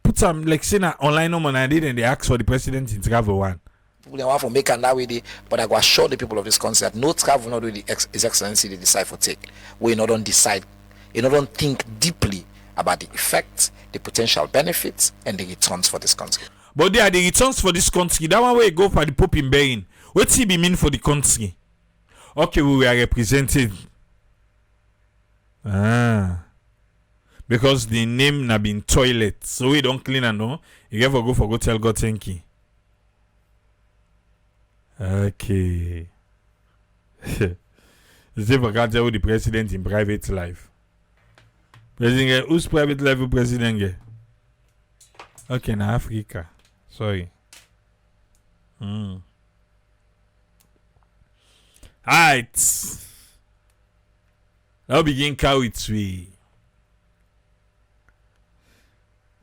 put some like saying online number and they ask for the president to travel one. People they want to make an that way, but I go assure the people of this country that no travel not really His Excellency they decide for take. We not don't decide. You don't think deeply about the effects, the potential benefits, and the returns for this country. But they are the returns for this country. That one way you go for the Pope in Benin. What's he be mean for the country? Okay, we are represented. Because the name na been toilet, so we don't clean and no. You ever go tell God thank you. Okay. Is if I can't tell the president in private life. President, who's private level president? Okay, na Africa. Sorry. Alright. Now begin with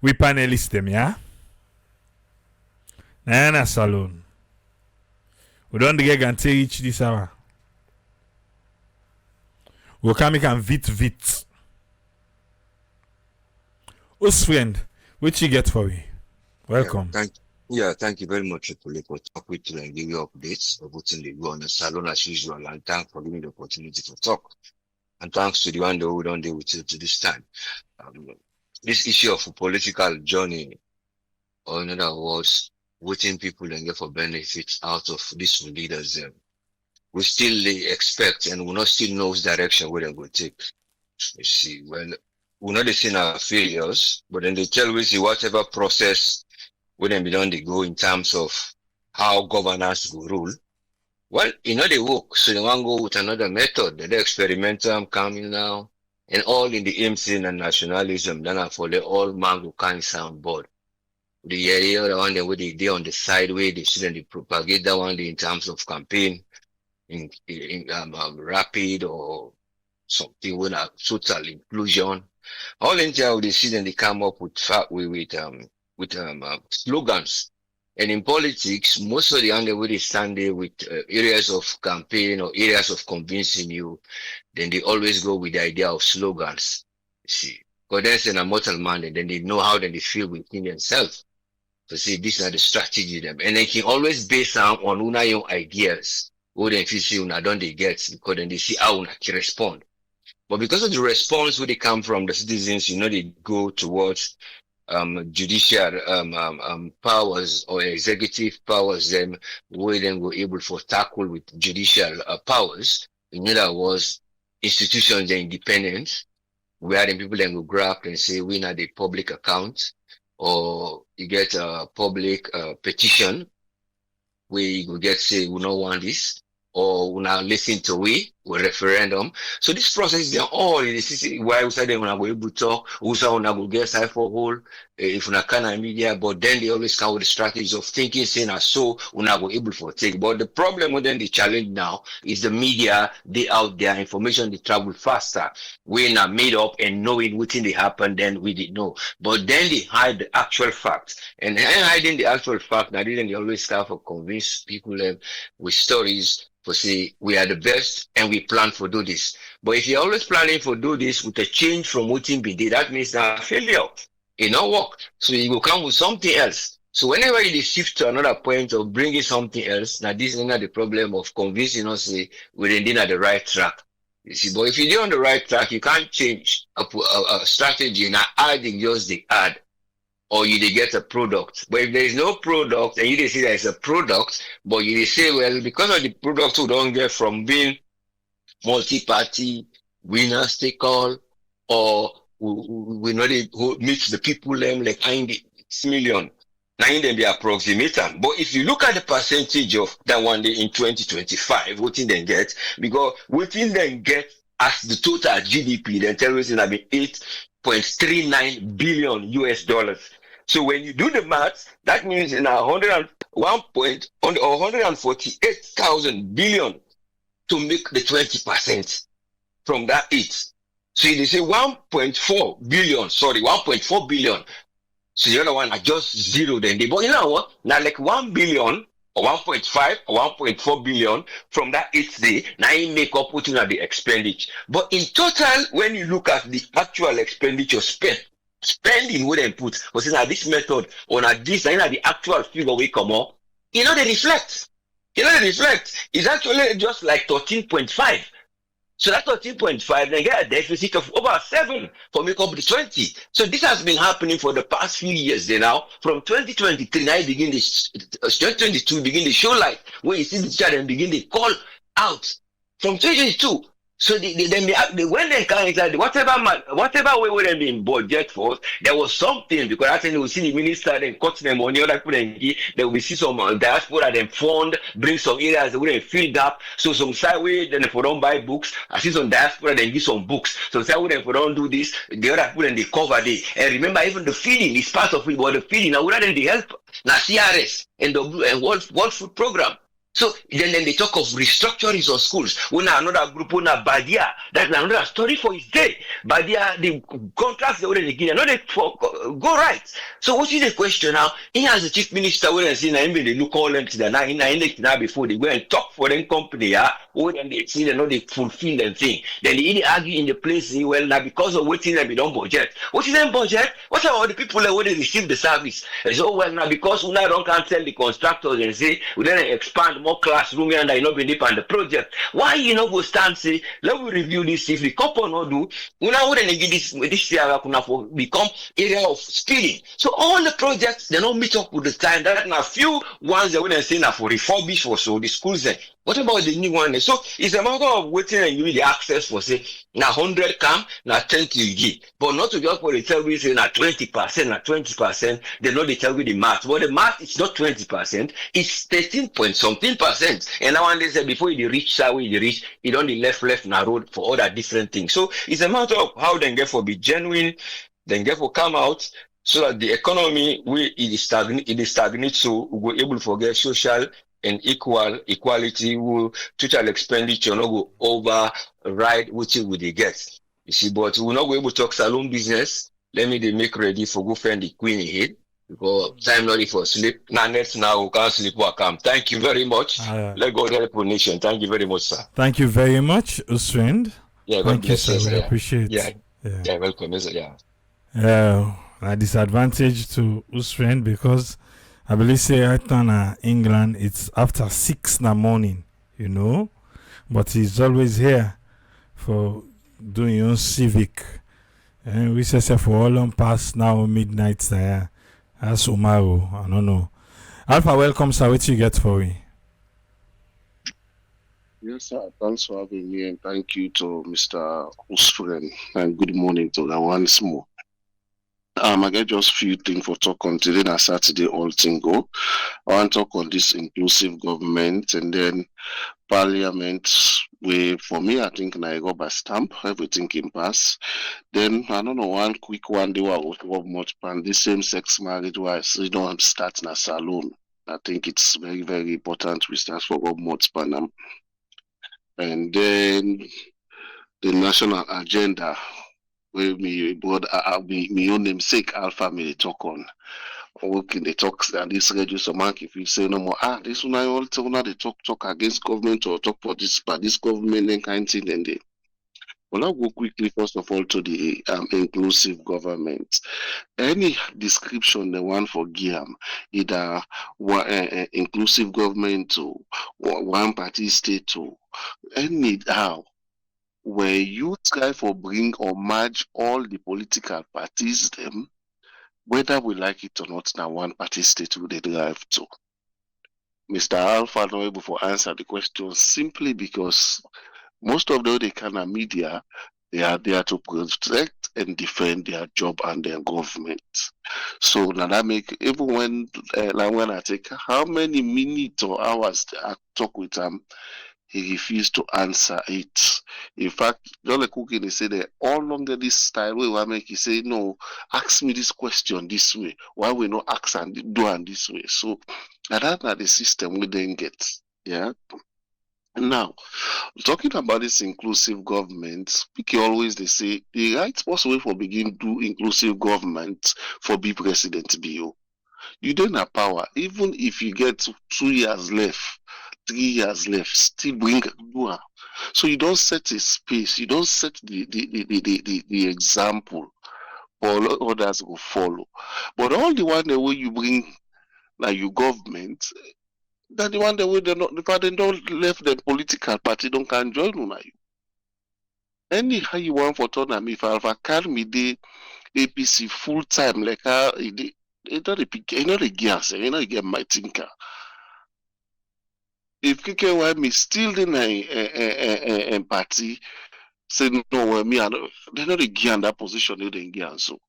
we panelists them, yeah? Nana Salon. We don't get and each this hour. We can make and vit. Who's friend? What you get for me? Welcome. Yeah, Yeah, thank you very much, Epole, for talking to and give you updates of what's in the go on the salon as usual. And thanks for giving the opportunity to talk. And thanks to the one that we don't deal with you to this time. Um, this issue of political journey, or in other words, waiting people and get for benefits out of these leaders, we still expect and we not still know which direction where they will take. You see, well, we know they seen our failures, but then they tell us whatever process when they done they go in terms of how governance will rule. Well, they work, so they want to go with another method. The experimental coming now, and all in the MC and nationalism. Then I for the all mango kind sound board. The area the one they would they on the side way they shouldn't propagate that one in terms of campaign in rapid or something with a total inclusion. All in there they see they come up with slogans. And in politics, most of the only way they stand there with areas of campaign or areas of convincing you, then they always go with the idea of slogans. You see, because there's an immortal man, and then they know how they feel within themselves. So see, these are the strategy them, and they can always base on una your ideas. What they feel see una don't they get because then they see how una can respond. But because of the response where they come from the citizens, they go towards judicial powers or executive powers, then we then were able to tackle with judicial powers. In other words, institutions are independent, where then people then will grab and say we need a public account, or you get a public petition where you go get say we don't want this, or we now listen to we referendum. So this process they are all in the system why we say they wanna go able to talk, we say wanna go get side for hole if we can media, but then they always come with the strategies of thinking saying so we not go able for take. But the problem with them the challenge now is the media, they out there, information they travel faster. We not made up and knowing what thing they happen, then we did know. But then they hide the actual facts. And hiding the actual fact, now then they always start to convince people with stories for say we are the best and we plan for do this. But if you're always planning for do this with a change from what you did, that means that failure. It not work. So you will come with something else. So whenever you shift to another point of bringing something else, now this is not the problem of convincing us say we're indeed at the right track. You see, but if you're on the right track, you can't change a strategy and adding just the ad, or you get a product. But if there is no product and you say there is a product, but you say, well, because of the product we don't get from being multi-party, winners take all, or we know who meets the people like 90 million. Now in them be approximate. But if you look at the percentage of that one day in 2025, what in them get, because what in them get as the total GDP, then terrorism have been 8.39 billion US dollars. So when you do the math, that means in 148,000 billion to make the 20% from that 8. So they say 1.4 billion. So the other one are just zero then. But you know what? Now like 1 billion or 1.5 or 1.4 billion from that 8th day, now you make up putting at the expenditure. But in total, when you look at the actual expenditure spending what they put, because now this method or now this, now the actual figure we come up, they reflect. It's actually just like 13.5. So that 13.5, they get a deficit of over 7 for make up the 20. So this has been happening for the past few years now. From 2023, now you begin this 2022 begin the show light where you see the chat and begin the call out from 2022. So when they come inside, whatever way would have been budget for, there was something, because I think we see the minister then cut them money, other people then we see some diaspora then fund, bring some areas that wouldn't fill up. So some sideway then if we don't buy books, I see some diaspora then give some books. So sideway if we don't do this, the other people then they cover it. And remember, even the feeding is part of it, but the feeding now rather than the help, now CRS and the World Food Program. So then they talk of restructuring of schools. When another group, when a Badia, that's another story for his day. Badia, the contracts they already give, not they go right. So what is the question now? He has the chief minister when I see now, they look all them to the now before they go and talk for them company, when they see they know they fulfill them thing. Then they argue in the place, well, now because of waiting them, we don't budget. What is them budget? What are all the people that when they receive the service? And so, well, now because we now don't can't tell the contractors and say, we then expand more classroom and I not be deep on the project. Why you know go stand say, let me review this if the couple not do, we now wouldn't give this year become area of stealing. So all the projects they don't meet up with the time. That now few ones they wouldn't say now for refurbish or so the schools there. What about the new one? So it's a matter of waiting and giving the access for say now 100 come, now 20 you give. But not to just for the tell we say now 20%, now 20%, they know they tell you the math. But the math is not 20%, it's 13 point something percent. And now one they say before you reach that way you reach, you don't left now road for all that different things. So it's a matter of how they get for be genuine, then get for come out so that the economy it is stagnant, so we're able to forget social and equality will total expenditure not go override which we they get. You see, but we're not going to talk salon business. Let me they make ready for go find the queen ahead because time not for sleep. Now next now we can't sleep or come. Thank you very much. Let God help the nation. Thank you very much, sir. Thank you very much, Uswind. Yeah, God thank bless you, sir. We yeah. appreciate it. Yeah, welcome. Yeah. A disadvantage to Uswind because I believe say right now in England it's after 6 in the morning, you know, but he's always here for doing your own civic. And we say for all on past now midnight there. That's Umaru. I don't know. Alpha, welcome, sir. What you get for me? Yes, sir. Thanks for having me, and thank you to Mr. Usfren, and good morning to that once more. I get just few things for talk on today and Saturday all thing go. I want to talk on this inclusive government and then parliament where for me I think I go by stamp, everything can pass. Then I don't know one quick one they were much pan this same sex marriage wise you don't start in a salon. I think it's very, very important we start for much pan. And then the national agenda where me own namesake Alpha may talk on. Working the talks and this reduce mark if you say no more, this one I all they talk against government or talk for this but this government and kind thing and they well I'll go quickly first of all to the inclusive government. Any description the one for GIAM, either inclusive government to one party state to any how where you try for bring or merge all the political parties them, whether we like it or not, now one party state will they drive to. Mr. Alpha not able to answer the question simply because most of the kind of media they are there to protect and defend their job and their government. So now that make even when I take how many minutes or hours I talk with them. He refused to answer it. In fact, Jolly Cookie they say that all longer this style way I make he say no, ask me this question this way. Why we not ask and do and this way? So that's not the system we then get. Yeah. Now, talking about this inclusive government, speaking always they say the right possible for begin do inclusive government for be president BO. You don't have power, even if you get 2 years left. 3 years left, still bring do. So you don't set a space, you don't set the example for others will follow. But all the one the way you bring like your government, that the one the way they not if they don't left the political party don't can join on you. Anyhow you want for turn if I can me the APC full time like how it not a gas, you know get my thinker. If KKY me still in a party, say no, me they're not again that position they didn't get so.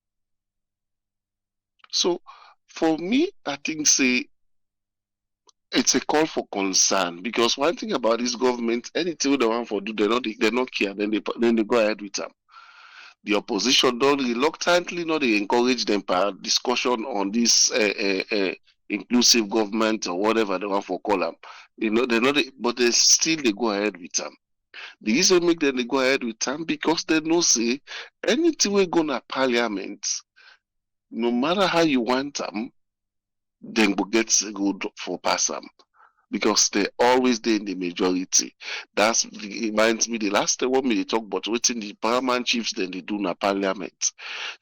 So for me, I think say it's a call for concern because one thing about this government, anything they want for do, they not care, then they go ahead with them. The opposition don't reluctantly not they encourage them for discussion on this inclusive government or whatever they want for call them. You know, they're not, but they still they go ahead with them. The reason make them they go ahead with them because they know say anything we go to parliament, no matter how you want them, then go get good for pass them because they always there in the majority. That reminds me the last time when we talk about waiting the paramount chiefs then they do na parliament.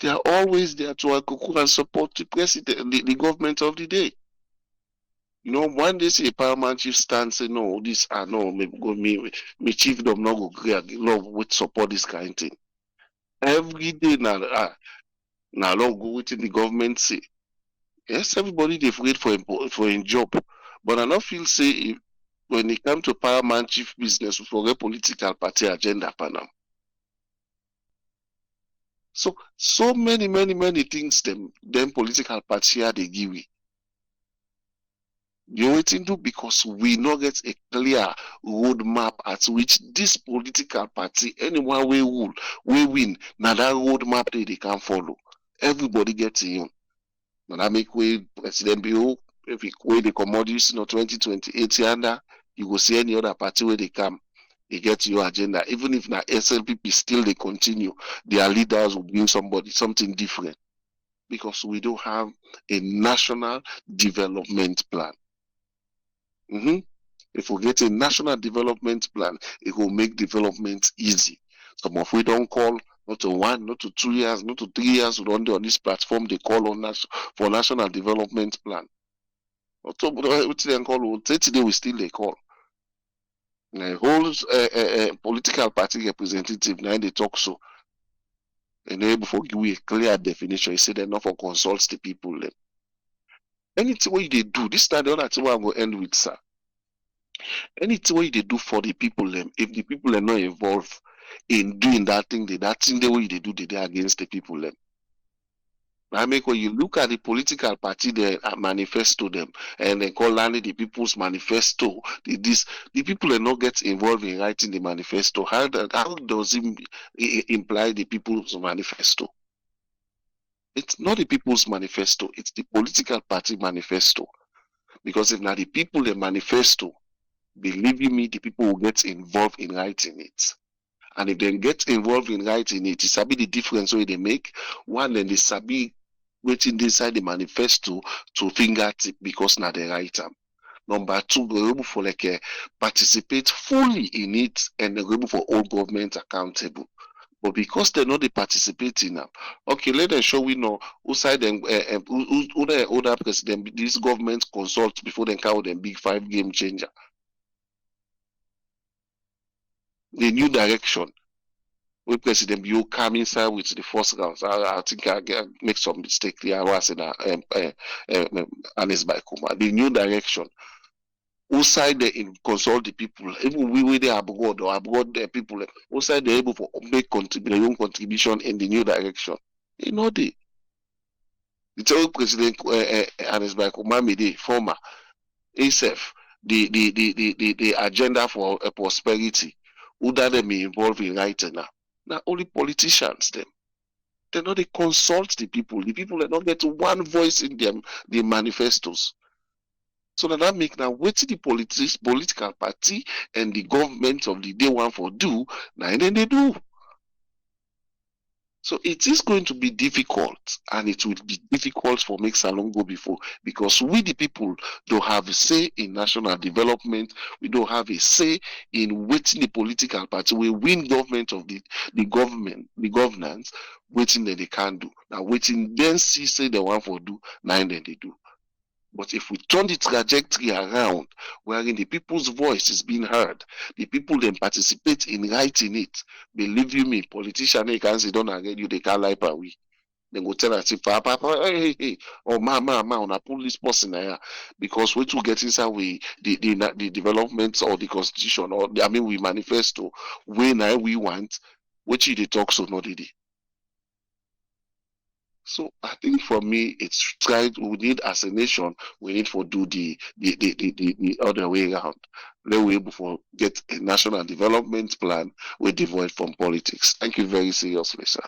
They are always there to and support the president, the government of the day. You know, one day say a paramount chief stand say no, this no, me chiefdom not go love with support this kind of thing. Every day now love go within the government say. Yes, everybody they wait for a job, but I not feel say if, when it come to paramount chief business for a political party agenda panel. So many things them political party are they give we. You waiting to because we not get a clear roadmap at which this political party, anyone we rule, we win. Now that roadmap they can follow. Everybody gets in. Now that make way President Bill, if we way the commodities in 2028 yonder, you go see any other party where they come, they get your agenda. Even if now SLPP still they continue, their leaders will bring something different. Because we don't have a national development plan. If we get a national development plan, it will make development easy. Some of we don't call not to 1, not to 2 years, not to 3 years. We don't do on this platform. They call on for national development plan. What they call? Today we still they call. The whole political party representative now they talk so. And they able to give you a clear definition. You say they're not for consults the people. Then. Anything what they do, this time the other thing I'm going to end with, sir. Anything what they do for the people, them, if the people are not involved in doing that thing the way they do, they against the people, them. I make when you look at the political party, the manifesto them, and they call land the people's manifesto. The people are not get involved in writing the manifesto. How does it imply the people's manifesto? It's not the people's manifesto. It's the political party manifesto. Because if not the people the manifesto, believe you me, the people will get involved in writing it. And if they get involved in writing it, it's the difference way they make. One, then they sabi waiting inside the manifesto to fingertip because now they write them. Number 2, they're able for participate fully in it and they're able for all government accountable. But because they're not participating now, okay, let them show we know who side them who the other president this government consult before they count them big 5 game changer. The new direction. When President Bio come inside with the first round, I think I make some mistake there. I was in Anis by Kuma. The new direction. Who side they consult the people, even we they abroad or abroad the people, who side they able to make their own contribution in the new direction. You know the old President Anis by Kuma the former ASF, the agenda for prosperity, who that they may involve in writing now. Now only politicians them. They know they consult the people. The people they not get one voice in them, the manifestos. So that make now what the political party and the government of the day one for do, now and then they do. So it is going to be difficult, and it will be difficult for make Salon go before because we the people don't have a say in national development. We don't have a say in waiting the political party. We win government of the government, the governance, waiting that they can do. Now waiting then see say they want for do, now and then they do. But if we turn the trajectory around, wherein the people's voice is being heard, the people then participate in writing it, believe you me, politicians they can say don't again you they can't lie per we. Then go tell us papa, hey, or ma, I pull this person here because we to get inside we the development or the constitution or we manifesto when we want, which they talk so not did. So I think for me, it's we need as a nation, we need to do the other way around. Then we're able to get a national development plan. We're devoid from politics. Thank you very seriously, sir.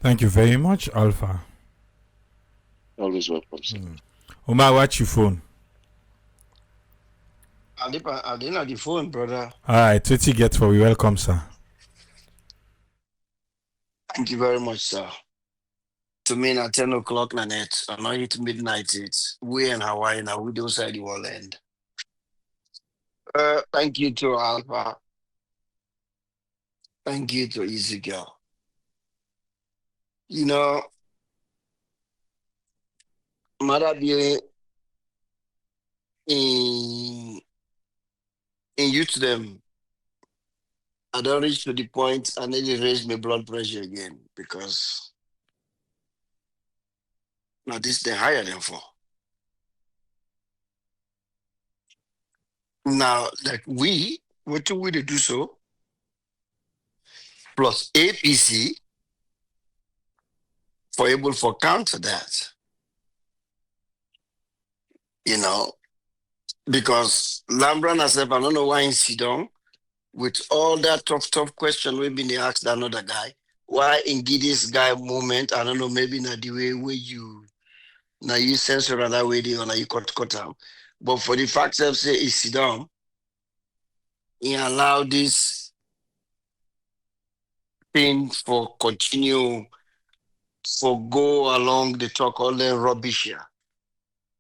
Thank you very much, Alpha. Always welcome, sir. Omar, watch your phone. I didn't have the phone, brother. All right, what you get for we welcome, sir. Thank you very much, sir. To me, at 10 o'clock, na net, and not hit midnight, it's we in Hawaii now, we don't side the world end. Thank you to Alpha. Thank you to Ezekiel. You know, Mother be in youth them, I don't reach to the point I need to raise my blood pressure again because now this they higher than for. Now, like what do we do so? Plus APC for able for counter that. You know, because Lambran herself, I don't know why in Sidon, with all that tough question we've been asked another guy, why in this guy moment, I don't know, maybe not the way where you now you censor that way or now you cut him. But for the fact of say is Sidon, he allow this thing for continue for go along the talk all the rubbish here.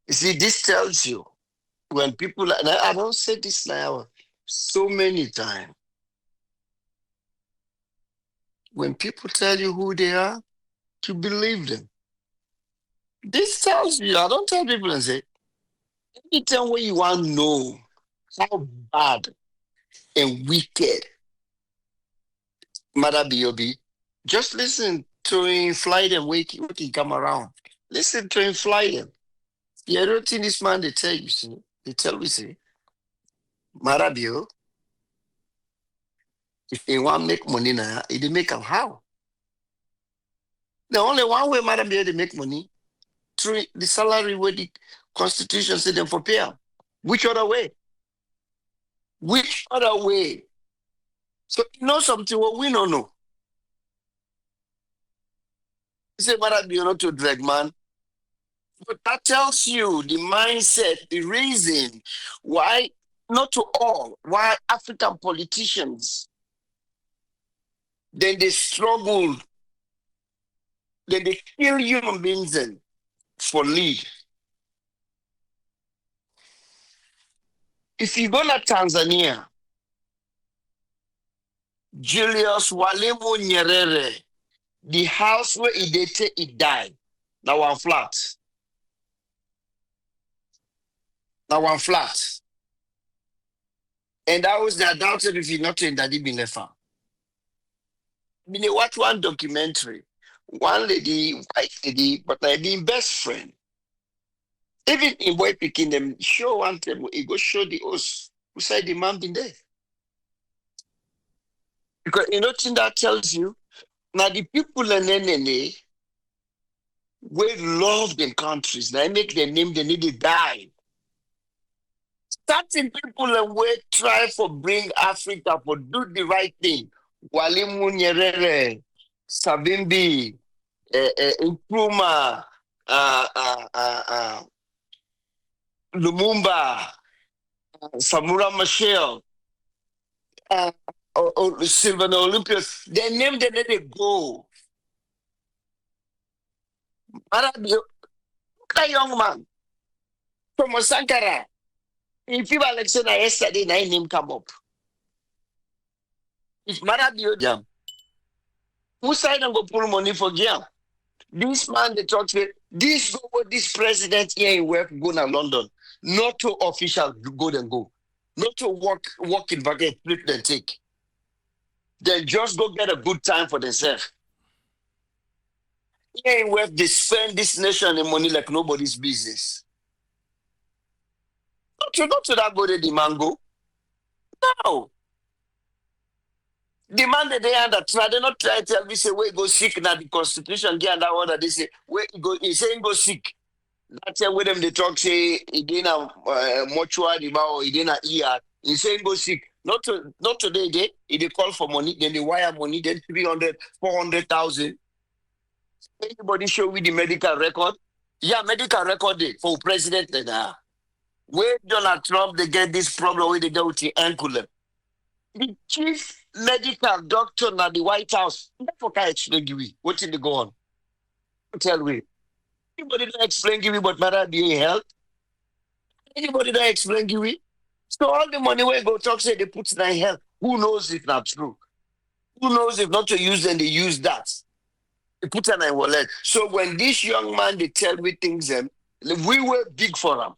You see, this tells you when people, and I don't say this now so many times. When people tell you who they are, you believe them. This tells you, I don't tell people and say, anytime where you want to know how bad and wicked Mother B.O.B., just listen to him fly them, wake him come around. Listen to him fly them. You don't think this man they tell you, see? They tell me, see, Mother B.O., if they want to make money now, they make them how? The only one way Mother B.O. they make money, through the salary where the Constitution said them for pay. Which other way? Which other way? So you know something what we don't know. You say, Mother B.O. not to drag man. But that tells you the mindset, the reason why, not to all, why African politicians, then they struggle, then they kill human beings then for lead. If you go to Tanzania, Julius Walemo Nyerere, the house where he died, now one flat. Now one flat. And that was the doubted if you not in that he been left out. I mean, watch one documentary. One lady, white lady, but I been best friend. Even in boy picking them, show one time, he go show the host who said the man been there. Because you know thing that tells you, now the people in NNA, we love them countries, they make their name, they need to die. Certain people and we try for bring Africa for do the right thing. Walimu Nyerere, Savimbi, Nkrumah, Lumumba, Samura Machel, Sylvan Olympius, they name them, they go. That young man from Sankara, in FIBA election yesterday, nine name come up. If Marabio jam, who side and go pull money for jam? This man they talk to this go what this president here in work go to London, not to official go and go, not to work in bucket, flip and take. Then just go get a good time for themselves. Here in work they spend this nation in money like nobody's business. Not to that go to the mango. No. The man that they under try, they not try to tell me say where go sick now the constitution get that order. They say where go he saying go sick. That's where them they talk say he didn't mortuary or he didn't ER. He saying go sick. Not today they call for money, then they wire money, then 300, 400,000. Anybody show with the medical record? Yeah, medical record day for president. Where Donald Trump, they get this problem where they go with the ankle. The chief medical doctor at the White House, therefore can explain to me what did they go on? Tell me. Anybody don't explain to me what matter the health? Anybody don't explain to me? So all the money where go talk say they put in health. Who knows if not true? Who knows if not to use them, they use that. They put in a wallet. So when this young man they tell me things we were big for him.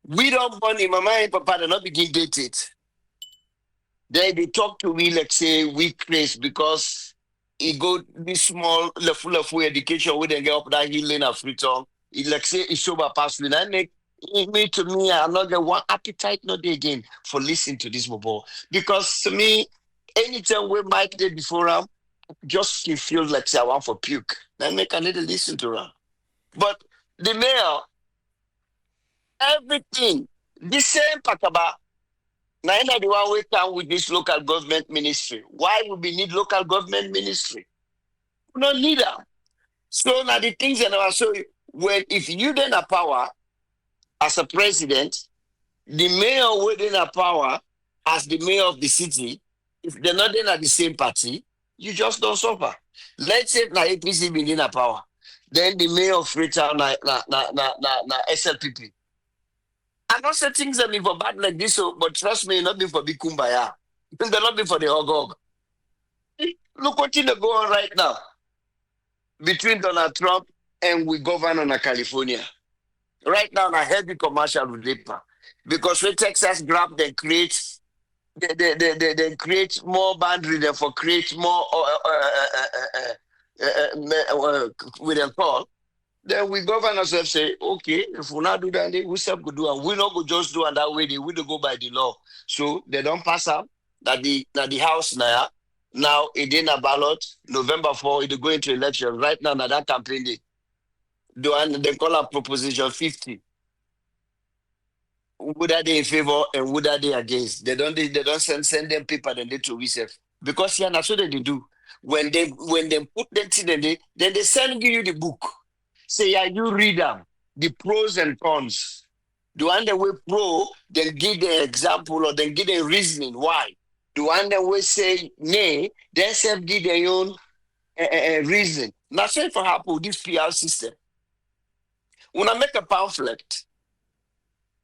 We don't want him, mama and papa, they not begin date it. Then they talk to me like say we crazy because he go this small level education where they get up that hill in a free tongue. He like say it's sober past me. I make me to me, I'm not the one appetite not there again for listening to this mobile. Because to me, anytime we Mike did before him, just he feels like say I want for puke. Then make a little listen to him. But the mayor, everything, the same pakaba. Now, the one we come with this local government ministry. Why would we need local government ministry? We don't need them. So now the things that I show you, when if you then have power as a president, the mayor within a power as the mayor of the city, if they're not then at the same party, you just don't suffer. Let's say now APC being in a power, then the mayor of Freetown na SLPP. I'm not saying things that be for bad like this, but trust me, not be for big kumbaya. They're not be for the hog. Look what is going on right now between Donald Trump and we governor of California. Right now, a heavy commercial with labor. Because when Texas grab, they create more boundary, therefore create more with a call. Then we govern ourselves say, okay, if we not do that, we self could do, and we not go just do and that way. They will go by the law. So they don't pass up that the house now it in a ballot November 4. It go into election right now. Now that campaign day, they call a proposition 50. Would are they in favor and would are they against? They don't send them paper then they to reserve because yeah, that's what they do. When they put them in then they send you the book. Say, yeah, you read them, the pros and cons. The one that we pro, then give the example or then give the reasoning why. The one that we say nay, then self give their own reason. Now, say for example, this PR system. When I make a pamphlet,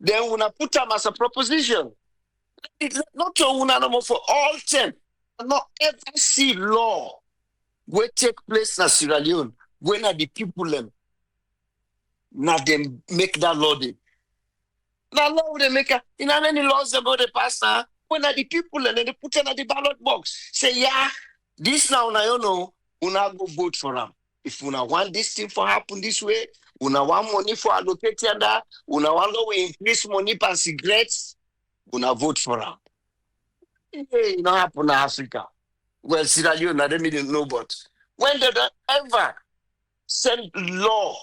then when I put them as a proposition, it's not to one for all 10. I not ever see law will take place in Sierra Leone when are the people them. Now they make that law. Now law they make in how many laws they go they pass now? When are the people and then they put it at the ballot box. Say yeah, this now you know, una go vote for them. If una want this thing to happen this way, una want money for allocating that, una want to increase money per cigarettes, una vote for them. It not happen in Africa. Well, Sierra Leone, I didn't know, but when they don't ever send law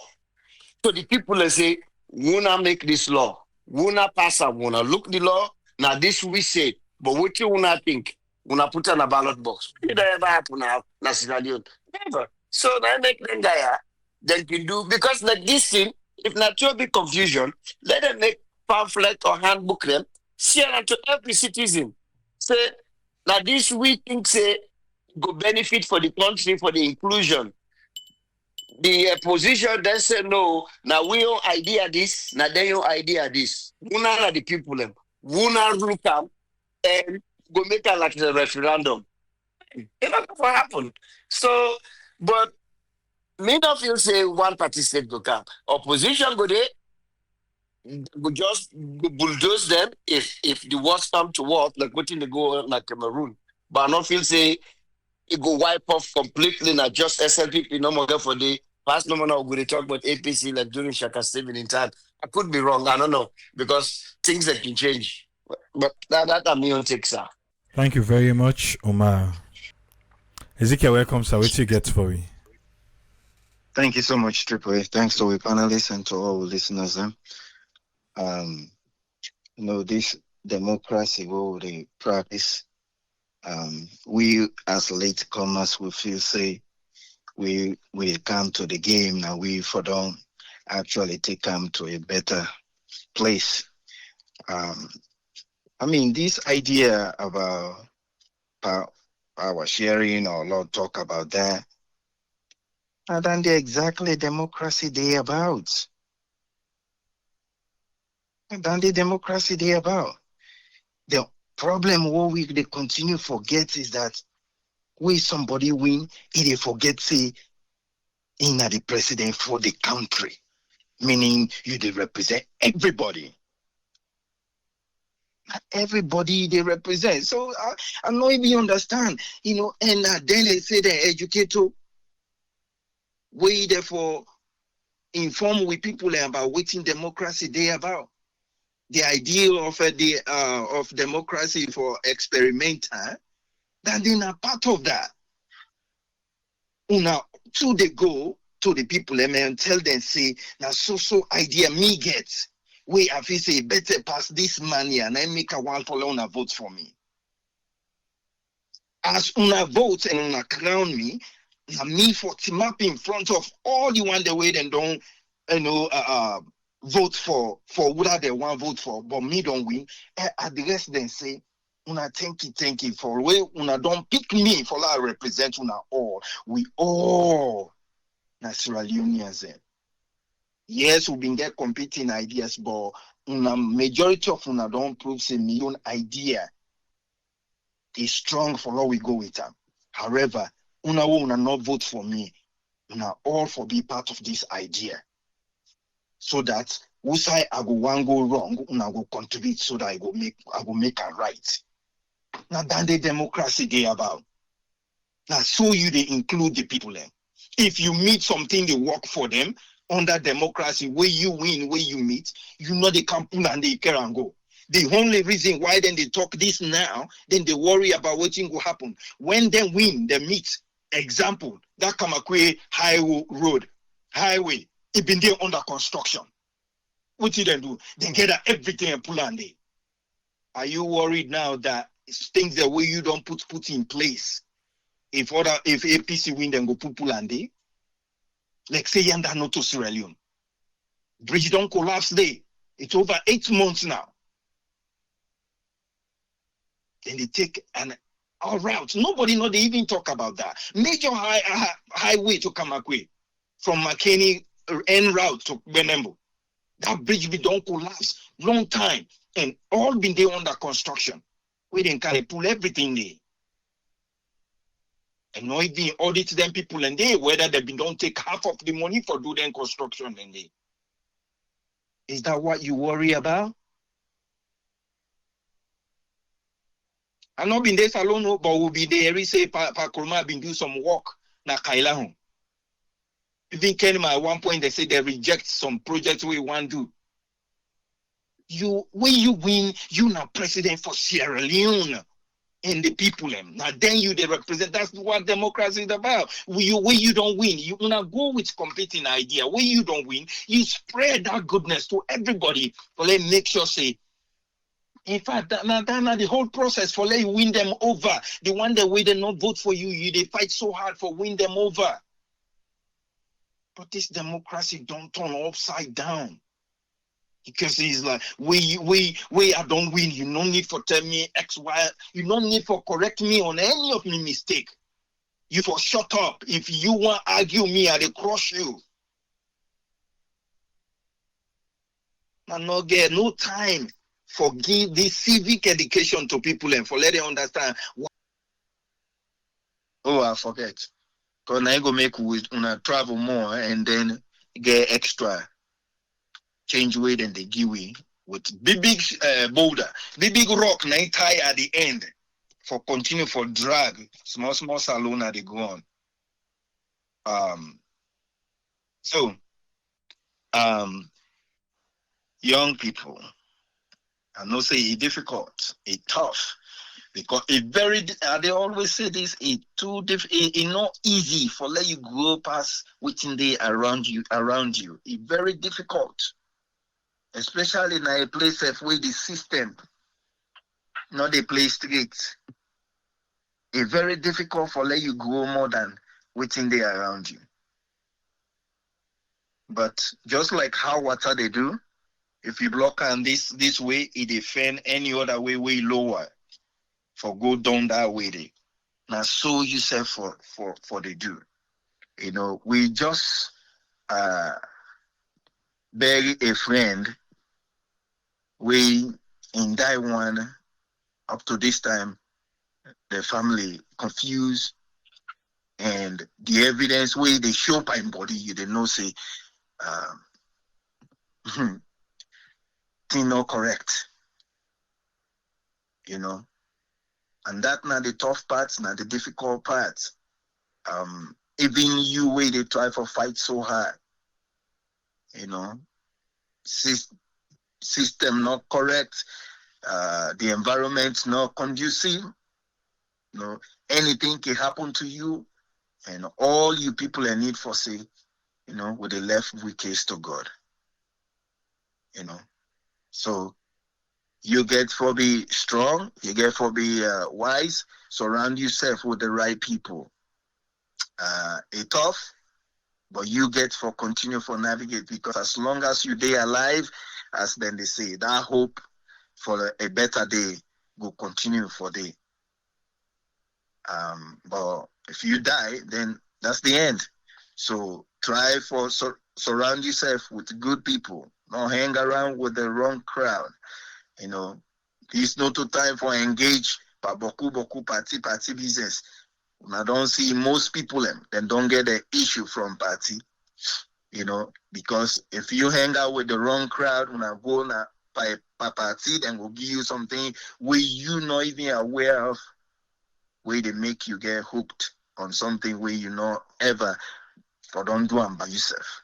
to the people and say, wanna make this law, wanna pass up, wanna look the law, now this we say, but what you wanna think, wanna put on a ballot box. It never happen now, Sierra Leone. Never. So I make them guy, they can do, because like this thing, if not too big confusion, let them make pamphlet or handbook them, share it to every citizen. Say, now this we think say, go benefit for the country, for the inclusion. The opposition then say no. Now we own idea this. Now they own idea this. Una are the people them. Una look up and go make it like the referendum. It not gonna happen. So, but me not feel say one party state go come. Opposition go there. Go just bulldoze them if the worst come to work like what in the go like Cameroon. But I not feel say it go wipe off completely, not just SLPP no more for the past no more now we talk about APC like during Shaka Stephen in time. I could be wrong, I don't know, because things that can change. But that are me on take, sir. Thank you very much, Omar. Ezekiel, welcome, sir. What you get for me? Thank you so much, Triple A. Thanks to our panelists and to all listeners. This democracy will they practice. We as latecomers we feel say we come to the game now. We for don't actually take them to a better place. I mean, this idea about power sharing or Lord talk about that, and then the exactly democracy they about. And then the democracy they about. The problem what we they continue forget is that when somebody win, they forget say in the president for the country, meaning you they represent everybody. Not everybody they represent. So I don't even understand, and then they say the educator, we therefore inform with people about what in democracy they about. The idea of of democracy for experimental, that they are part of that. Una to they go to the people and tell them say now so idea me get we have to say better pass this money and I make a one for una vote for me. As una vote and una crown me, now me for team up in front of all the one the way then don't vote for whatever they want vote for, but me don't win. At the rest then say una thank you for way una don't pick me for I represent una all. We all Sierra Leoneans. Yes, we been get competing ideas, but una majority of una don't prove say me own idea is strong for how we go with them. However, una not vote for me. Una all for be part of this idea. So that who say I go one go wrong, una go contribute so that I go make a right. Now that the democracy they about. Now so you they include the people then. If you meet something they work for them under democracy, where you win, where you meet, you know they can pull and they care and go. The only reason why then they talk this now, then they worry about what thing will happen. When they win, they meet. Example, that Kamakwe highway, it been there under construction. What did they do? They get everything and pull and they. Are you worried now that things the way you don't put in place? If APC win, then go pull and they. Like say yanda not to Sierra Leone. Bridge don't collapse there. It's over 8 months now. Then they take an all route. Nobody know they even talk about that. Major highway to Kamakwe from McKinney en route to Benembo. That bridge be don't collapse long time and all been there under construction. We didn't carry pull everything there. And not even audit them people and they whether they don't take half of the money for do them construction and they. Is that what you worry about? I'm not been there alone, but we'll be there. We say Pakurma been do some work na Kaila home. Even Kenima at one point they say they reject some projects we want to do. When you win, you not president for Sierra Leone and the people them. Now then you they represent. That's what democracy is about. When you don't win, you not go with competing idea. When you don't win, you spread that goodness to everybody. For let make sure say. In fact, now the whole process for let you win them over. The one that way they not vote for you, they fight so hard for win them over. But this democracy don't turn upside down. Because it's like we I don't win. You no need for tell me X, Y, you no need for correct me on any of my mistake. You for shut up. If you want to argue me, I will crush you. And not get no time for give this civic education to people and for let them understand. Oh, I forget. Because now I go make with travel more and then get extra change weight and they give way with big boulder, big rock now tie at the end for continue for drag small salon they go on. Young people, I know say it's difficult, it's tough. Because it very, they always say this, it's not easy for let you grow past within the around you. It's very difficult. Especially in a place where the system, not the play straight. It's very difficult for let you grow more than within the around you. But just like how water they do, If you block on this way, it defend any other way lower for go down that way. They. Now so you say for the do. You know, we just bury a friend. We in that one up to this time, the family confused, and the evidence way they show up in body, you didn't know say thing not correct. You know, and that now the tough parts, now the difficult parts. Even you way they try for fight so hard, you know, system not correct, the environment not conducive, you know, anything can happen to you, and all you people in need for say, you know, with the left with case to God, you know. So you get for be strong, you get for be wise, surround yourself with the right people. It's tough, but you get for continue for navigate, because as long as you day alive, as then they say, that hope for a better day will continue for day. But if you die, then that's the end. So try for surround yourself with good people. Don't hang around with the wrong crowd. You know, it's not too time for engage boku party business. I don't see most people then don't get the issue from party. You know, because if you hang out with the wrong crowd, when I go na party, then will give you something where you not even aware of, where they make you get hooked on something where you not ever for don't do them by yourself.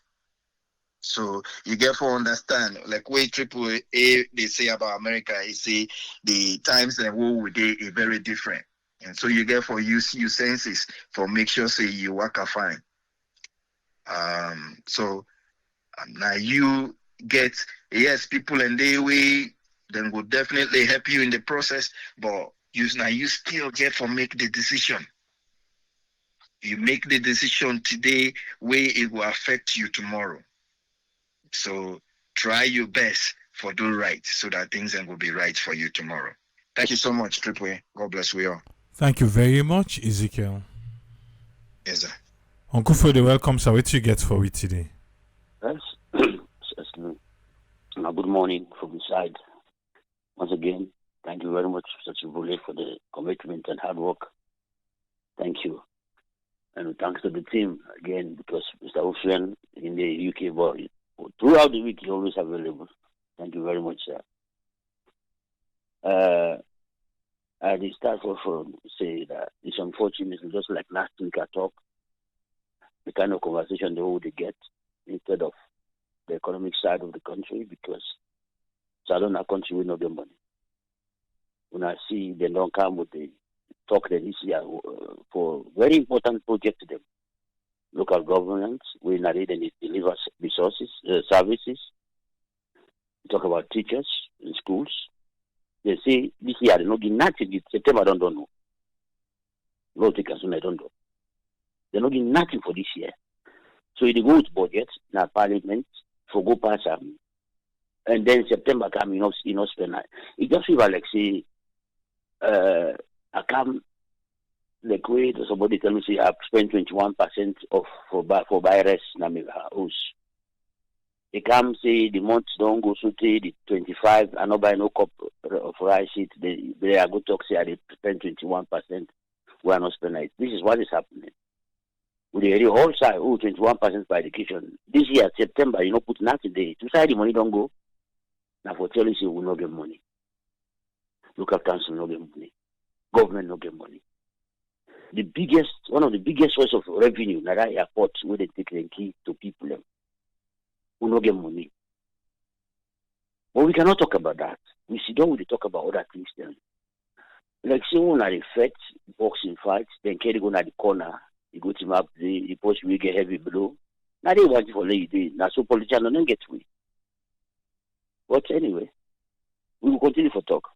So you get to understand, like way Triple A they say about America, they say the times and war with day is very different. And so you get for use your senses for make sure say you work a fine. So now you get, yes, people and they way then will definitely help you in the process, but you still get to make the decision. You make the decision today where it will affect you tomorrow. So try your best for do right so that things will be right for you tomorrow. Thank you so much, Triple A. God bless we all. Thank you very much, Ezekiel. Yes, sir. Uncle Fode, welcome, sir. What you get for we today? Yes. Good morning from the side. Once again, thank you very much, Mr. Chibule, for the commitment and hard work. Thank you. And thanks to the team again, because Mr. Ocean in the UK boy, throughout the week, he's always available. Thank you very much, sir. I did start off from say that it's unfortunate, just like last week I talked, the kind of conversation they would get instead of the economic side of the country, because Salona country will not get money. When I see they don't come with the talk that this year for very important project to them. Local governments, we narrate and deliver resources, services. We talk about teachers in schools. They say this year they not give nothing. It's September, I don't know. No take as soon I don't know. They're not giving nothing for this year. So it goes budget now parliament for go pass and then September come, you know spend that. It just feel like say I come like wait somebody tell me say I've spent 21% of for virus na me house. They come say the months don't go so the 25 I no buy no cup of rice it they are go talk say I spend 21%. We are not spend it. This is what is happening. With the whole side, 21% for education. This year, September, you know, put nothing there. To side the money don't go. Now for telling you, we not get money. Local council no get money. Government no get money. One of the biggest source of revenue, na that airport where they take the key to people, we no get money. But we cannot talk about that. We sit down, we talk about other things then. Like say when I fight, boxing fight, then carry go na the corner. You go to map the post we get heavy blow. Now they want for lady. Now so politicians don't get way. But anyway, we will continue for talk.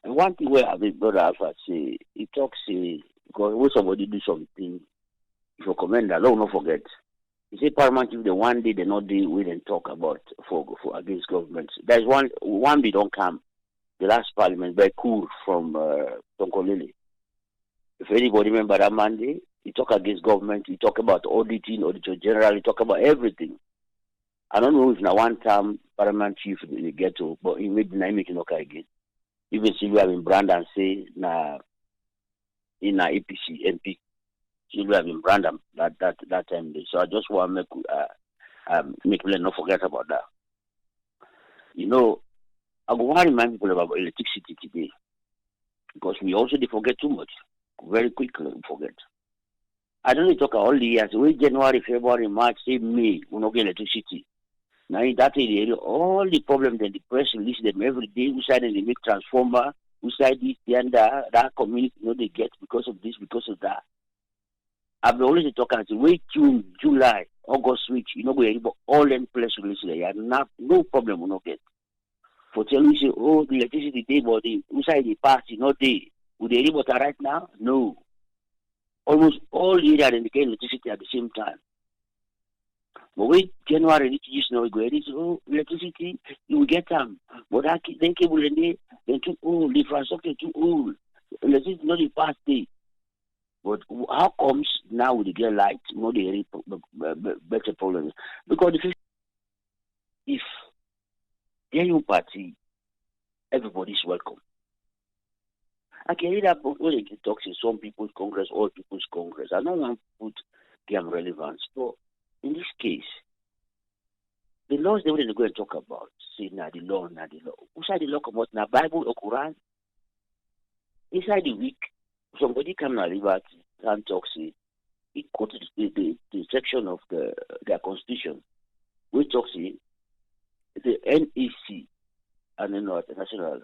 And one thing where I mean brother Alpha say he talks say because when somebody do something, if you commend that, don't not forget. You say paramount chief the one day they not deal with and talk about for against government. There's one day don't come. The last parliament by Kur from Tonkolili. If anybody remember that Monday, he talk against government, he talk about auditing, auditor general, he talk about everything. I don't know if now one time paramount chief they get to, but he made dynamic in okay again. Even Sylvia in Brandon say na in a APC MP. Sylvia in Brandon that time. So I just want to make people not forget about that. You know, I want to remind people about electricity today because we also forget too much. Very quickly we forget. I don't talk all the years. We January, February, March, say May, we not get electricity. Now in that area, all the problems that the press release them every day. We side they make transformer. We side this and that community, they get because of this, because of that. I've always talking and say, wait June, July, August week, but all them press release there. No problem we not get. For tell we say, oh, the electricity day body, we side the party, not day. Would they able right now? No. Almost all area they get electricity at the same time. But wait January, we go electricity, you will get them. But then cable then too old, the infrastructure too old. Electricity not the past day. But how comes now we get light, the better problems? Because if the new party, everybody's welcome. I can read about what they talk in some people's Congress, all people's Congress. I don't want to put them relevance. But in this case, the laws they were going to talk about, say, the law. Inside the law come out, Bible or Quran. Inside the week, somebody come to liberty and talk, say, he quoted the section of their constitution. We talk, say, the NEC, and then the national,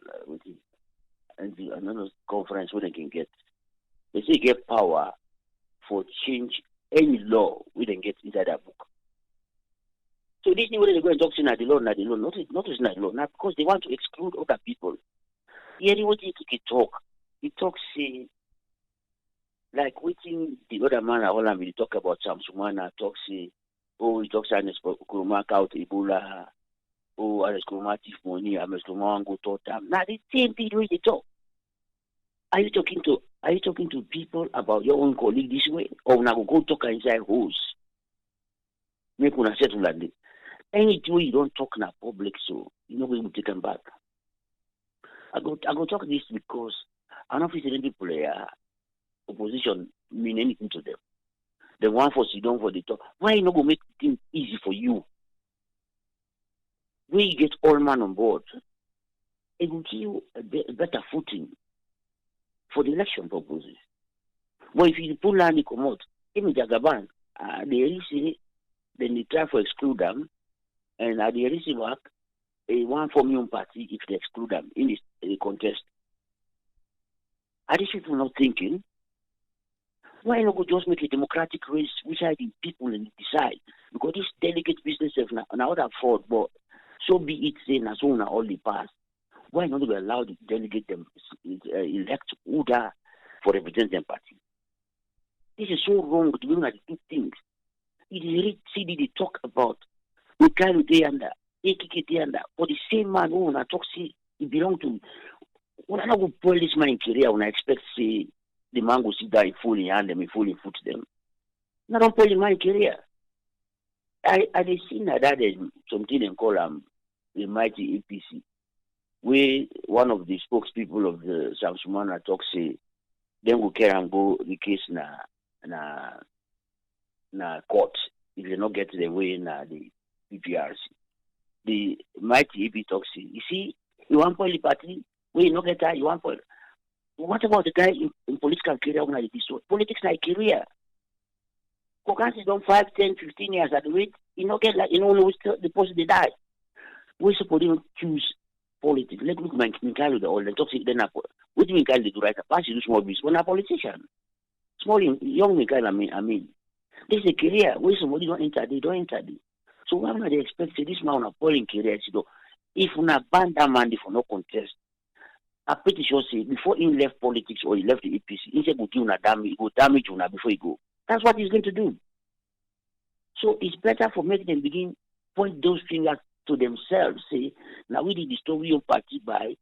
and another conference where they can get. They say get power for change any law we can get inside that book. So this new way they go and talk to the law, not the law, not because they want to exclude other people. Here what he talk. He talks say like waiting the other man at Holland will talk about Samsumana, talk say, oh he talks and Kurumaka out Ebola, oh I Kurumatif money, I must go talk them. Now the same thing they talk. Are you talking to people about your own colleague this way? Or now go talk inside house? Make una settle like this. Any way you don't talk in a public, so you know we will take them back. I go talk this because I don't feel any people opposition mean anything to them. The one for sit down for the talk. Why you not go make things easy for you? When you get all man on board, it will give you a better footing for the election purposes. But if you put land in come out, even Jagaban, they really say, then they try to exclude them, and they receive back a one formation party if they exclude them in this contest. Are these people not thinking? Why not go just make a democratic race which are the people and decide? Because this delicate business of now that fraud, but so be it saying as soon as all the past. Why not be allowed to delegate them, elect Uda for representing party? This is so wrong to look at the two things. It is really CD they talk about. We kind of day under, AKKT under, but the same man who I talk say he belong to. When I not go spoil this man in career, when I expect say the man go sit down full in hand them, full in foot them. I don't spoil the man in career. I see that there's something they call the mighty APC. Where one of the spokespeople of the Samsumana talk say, then we carry and go the case na court if you not get the way in the PPRC. The mighty AP talk say, you see, you want the party, where you not get that, you want point. What about the guy in political career when I destroy? Politics like career. Kokans is done 5, 10, 15 years at the rate, you not get like the person they die. We suppose to choose politics. Let's look at Minkalo the old and talk to them. What do you mean do right? Pass you do small business. We're not a politician. Small young Minkalo, I mean. This is a career. Where somebody don't enter, they don't enter. So why would they expect this man on a polling career? If we not ban that man for no contest, I'm pretty sure say before he left politics or he left the APC, he said go damage una before he go. That's what he's going to do. So it's better for making them begin point those fingers to themselves, say, now we did destroy your party by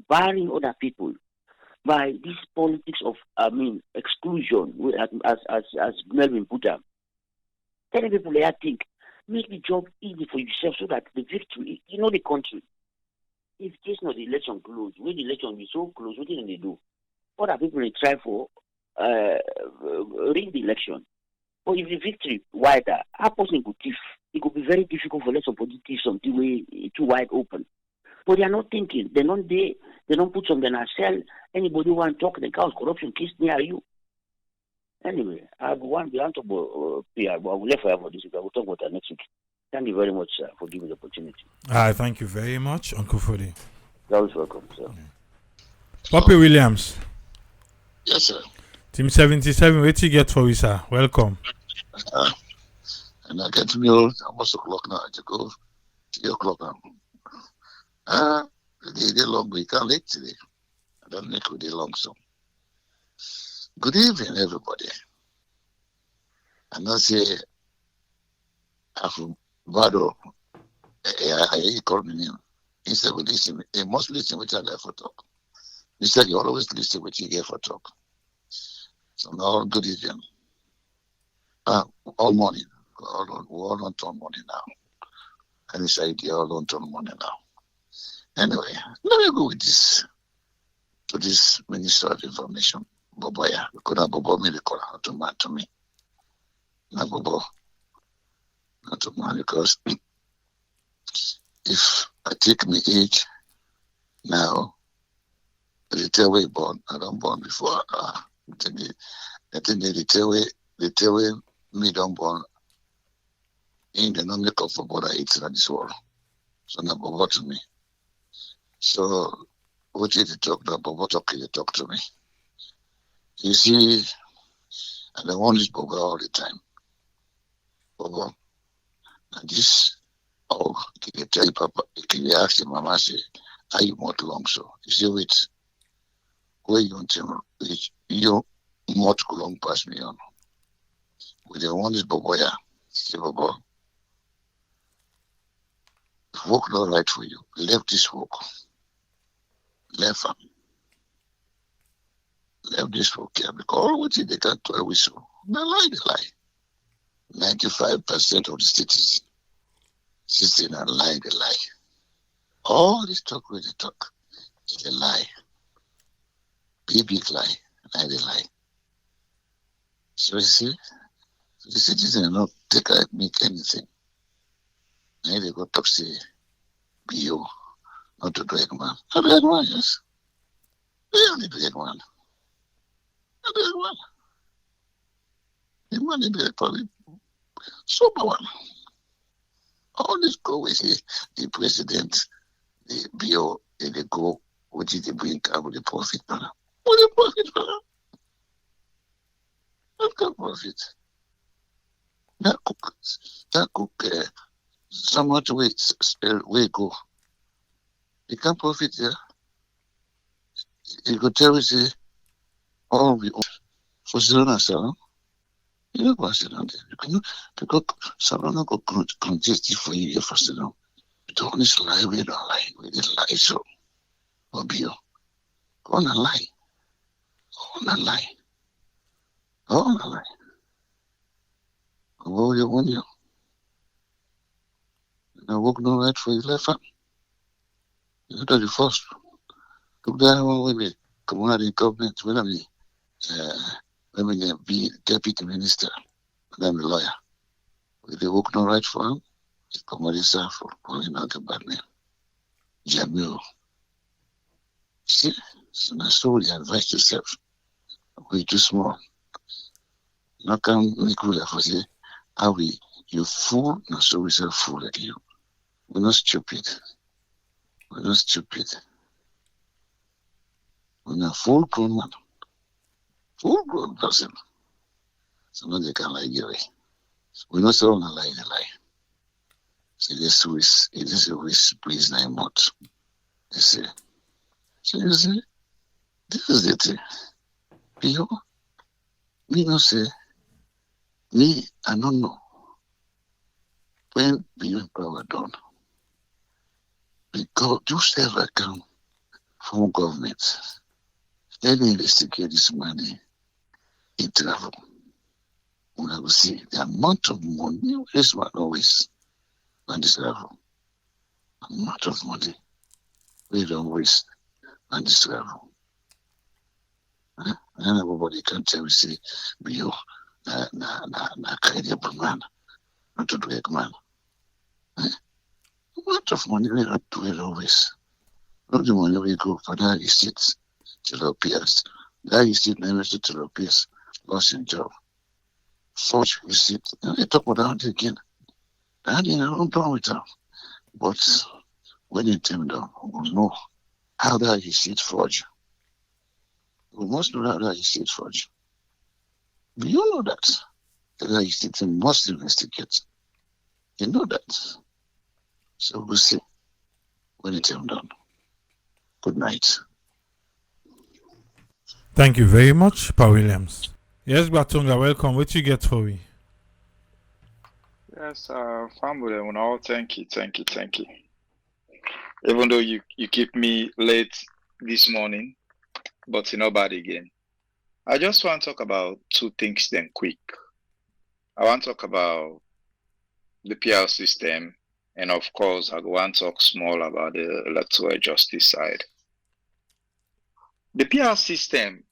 barring other people, by this politics of, exclusion, as Melvin put up. Telling people they think, make the job easy for yourself so that the victory, the country. If this not the election close, when the election is so close, what can they do? Other people they try for rig the election. But if the victory wider, how person could give? It could be very difficult for some politics something way too wide open. But they are not thinking. They don't put something and sell. Anybody who want to talk, the cause corruption case near you. Anyway, I have one to about PR, but I will left for this week. I will talk about that next week. Thank you very much, sir, for giving the opportunity. Thank you very much, Uncle Fodi. You're always welcome, sir. Poppy Williams. Yes, sir. Team 77, wait till you get for we, sir. Welcome. And I get to me almost o'clock now. To go 3 o'clock now. The day long, we can't late today. I don't make a day long, so. Good evening, everybody. And I say, after Vado, I call me name. He said, well, listen, he must listen with your for talk. He said, you always listen with your get for talk. So now, good evening. All morning. All on turn morning now. And he said, you're all on turn morning now. Anyway, let me go with this, to this Minister of Information. Bobo, yeah, because Bobo made the call out to man to me. Not Bobo, not to man, because if I take my age now, the tell way born, I don't born before. I think the tell way me don't born. In the non make up for border it's in this world. So now Bobo to me. So what did you talk about? Bobo talk to me. You see, and I want this Bobo all the time. Bobo, and this, can you tell you, Papa, can you ask your mama, say, are you more long so? You see, wait, where you want to, you more long pass me on. With the one is Bobo, yeah, see, Bobo, work not right for you. Left this work. Left him. Left this work here because all what they can't tell we so. They lie. 95% of the citizens sitting and lie, they lie. All this talk where they talk is a lie. Big lie. And they lie. So you see, the citizens not make anything. Now they go talk say BO, not to drag man. A drag man, yes. They only drag man. A drag man. The man is probably sober one. All this go with the president, the BO, and they go, what did they bring out with the profit? What the profit, brother? What the profit? That cook, so much way go. You can't profit there. You could tell us all we own for Serena Salon. You know what Salon there. Because Salon go contest for you for Salon. You don't just lie, we don't lie. We didn't lie, so. Obio. Go on and lie. Go on and lie. Go on and lie. What you want you? I work no right for you left hand. You know the first. Look down when we come out in government, when we be deputy minister, and I'm a lawyer. If they work no right for him, it's come out for calling out a bad name. Jamil. See? So now slowly advise yourself. We're too small. Not can make rule for say, how we you fool, not so we say fool like you. We're not stupid. We're not stupid. We're not full grown man. Full grown person. So now they can lie away. We're not so on a lie, they lie. So it is a wish, please, 9 months. They say. So you see, this is the thing. People, me not say, me, I don't know. when being power done, because do self-account from government. Let me investigate this money in travel. When I will see the amount of money this man always on this travel. Amount of money we don't waste on this travel. And everybody can tell me, say, you na credible man, not a great man. Amount of money we don't do it always. Not the money we go for that receipt till appears. That receipt never till appears. Lost in job. Forge receipt. And they talk about that again. That you know, no problem with that. But when it came down, we know how that receipt forge. We must know how that receipt forge. You know that. That receipt must investigate. You know that. So we'll see when it came down. Good night. Thank you very much, Pa Williams. Yes, Batunga, welcome. What you get for me? Yes, family, all thank you. Even though you keep me late this morning, but you're not bad again. I just want to talk about two things then quick. I want to talk about the PR system, and of course, I want to talk small about the electoral justice side. The PR system,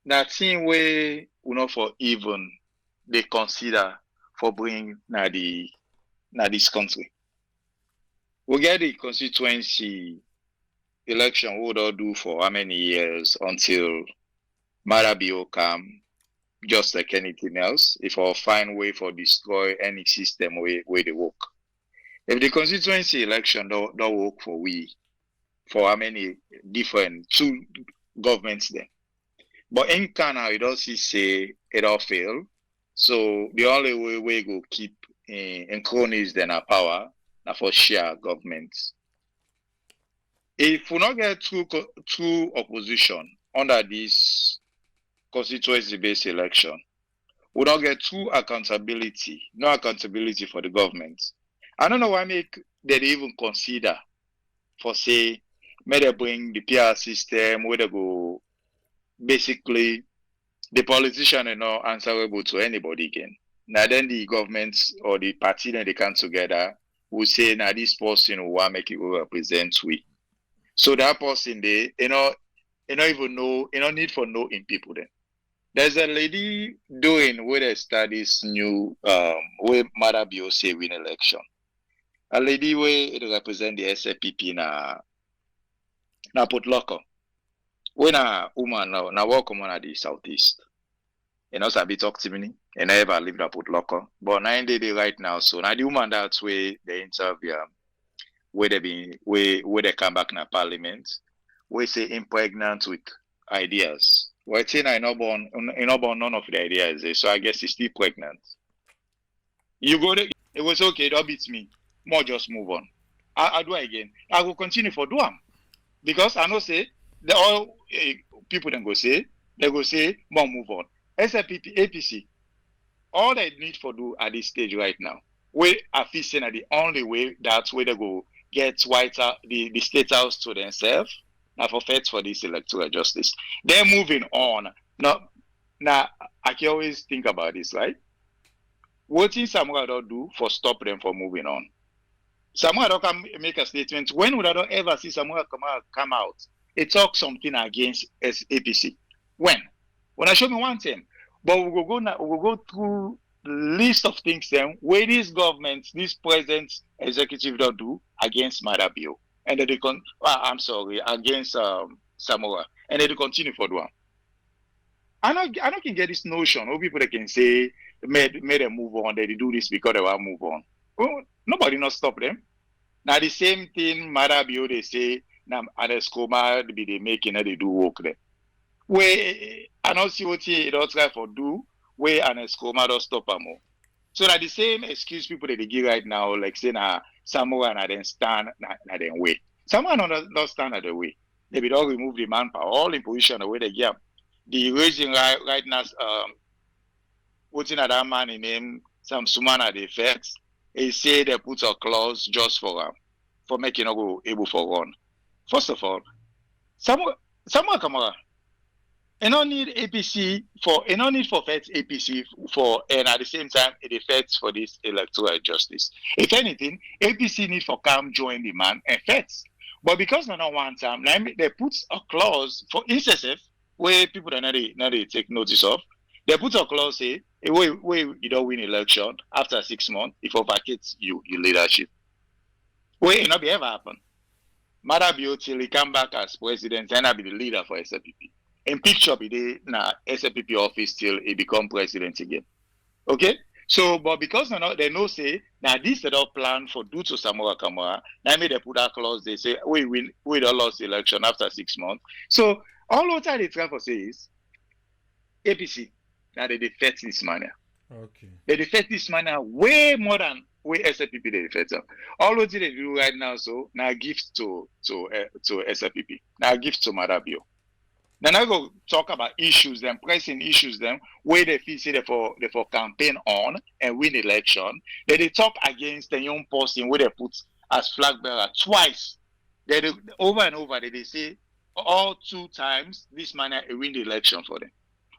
that thing way, for even they consider for bringing this country. We get the constituency election we would all do for how many years until Marabio come, just like anything else, if I find way for destroy any system where they work. If the constituency election don't work for for how many different two governments then. But in Canada, it also say it all fail. So the only way we go keep in cronies then our power now for share governments. If we not get two opposition under this constituency-based election, we don't get no accountability for the government. I don't know why they even consider for say, may they bring the PR system where they go basically the politician are not answerable to anybody again. Now then the government or the party that they come together will say now this person who want make it will represent we. So that person they don't even know, need for knowing people then. There's a lady doing where they studies new where Marabio say win election. A lady where it represent the SFPP na put locker. When a woman now welcome on the southeast. Sabi talk to me, and I ever lived up with locker. But 9 days right now, so now the woman that's where they interview where they come back in parliament, we say impregnant with ideas. Well, I not born none of the ideas, so I guess she's still pregnant. You go there, it was okay, don't beat me. More just move on. I do it again. I will continue for do am. Because I know say the all people then go say, more move on. SFPP, APC, all they need for do at this stage right now, we are facing at the only way that's where they go get the state house to themselves now for fight for this electoral justice. They're moving on. Now I can always think about this, right? What thing Samuel don't do for stop them from moving on? Samuel don't come make a statement. When would I don't ever see Samuel come out? It talks something against APC. When I show me one thing, but we will go through the list of things then where this government, this present executive don't do against Marabio, and then against Samoa, and then they continue for doing. I don't can get this notion of people that can say made them move on, they do this because they want to move on. Well, nobody not stop them. Now the same thing Marabio they say now Anescoma they making they do work there. Where I don't see what he don't try for do where Anescoma don't stop them more. So that the same excuse people that they give right now, like saying Samoa and then stand na then way. Samoa not stand at the way. They will all remove the manpower, all in position the way they give. The raising right now what's in that man in name some Sumana the effects. They say they put a clause just for making not go able for run. First of all, Samuel Kamara, you don't need APC for feds APC for, and at the same time it affects for this electoral justice. If anything, APC need for come join the man and feds. But because no one time, they put a clause for incessive where people that not they take notice of. They put a clause say, where you don't win election after 6 months, if you vacate your leadership. Where it not be ever happen. Marabio till he come back as president and I be the leader for SLPP. In picture be there na SLPP office till he become president again. Okay? So, but because they know say now this set up plan for due to Samuel Kamara, now they put that clause, they say we don't lost the election after 6 months. So all what they try to say is APC, now they defect this manner. Okay. They defect this manner way more than way SLPP they defect them. All what they do right now, so now gift to SLPP, now gift to Marabio. Then I go talk about issues, them pressing issues, them where they feel say they for campaign on and win election. Then they talk against the young person where they put as flag bearer twice. They over and over they say all 2 times this man win the election for them.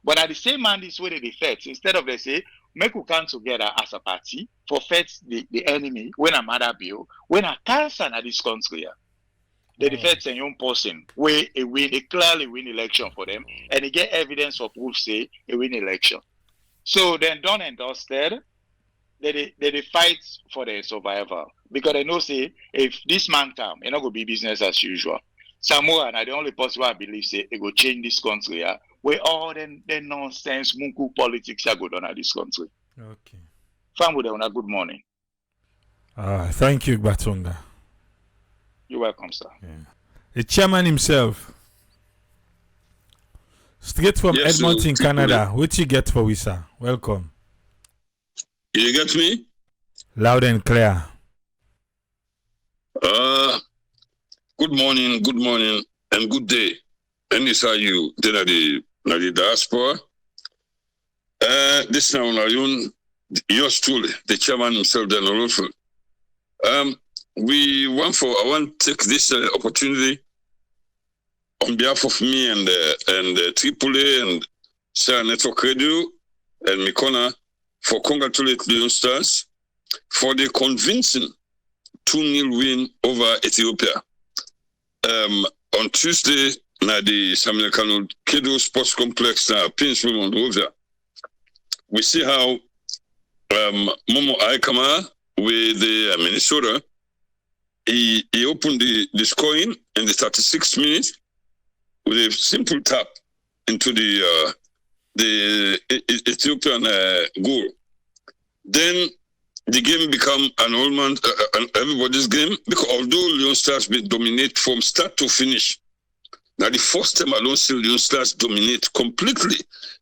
But at the same man, this way they defect. Instead of they say make we come together as a party for fight the enemy when a mother bill, when a cancer in this country. They defect a young person where a clearly win election for them, and they get evidence for proof say a win election. So then done and dusted, they fight for their survival because they know say if this man come, it's not gonna be business as usual. Samoa and the only possible I believe say it go change this country where all the nonsense munku politics are going on in this country. Okay. Family, good morning. Thank you, Batonga. You're welcome, sir. Yeah. The chairman himself, straight from Edmonton, Canada. What you get for we, sir? Welcome. You get me? Loud and clear. Good morning, and good day. And this are you, then at the diaspora. This now on yours truly, the chairman himself, then also. I want to take this opportunity on behalf of me and AAA and Sarah Network Radio and Mikona for congratulate the Youngsters for the convincing 2-0 win over Ethiopia. On Tuesday, na the Samuel Kano Kedo Sports Complex na Prince Monrovia. We see how Momo Aikama with the Minnesota, he opened the scoring in the 36th minute with a simple tap into the Ethiopian goal. Then the game become an everybody's game because although Leon Stars will dominate from start to finish, now the first time I don't see Leon Stars completely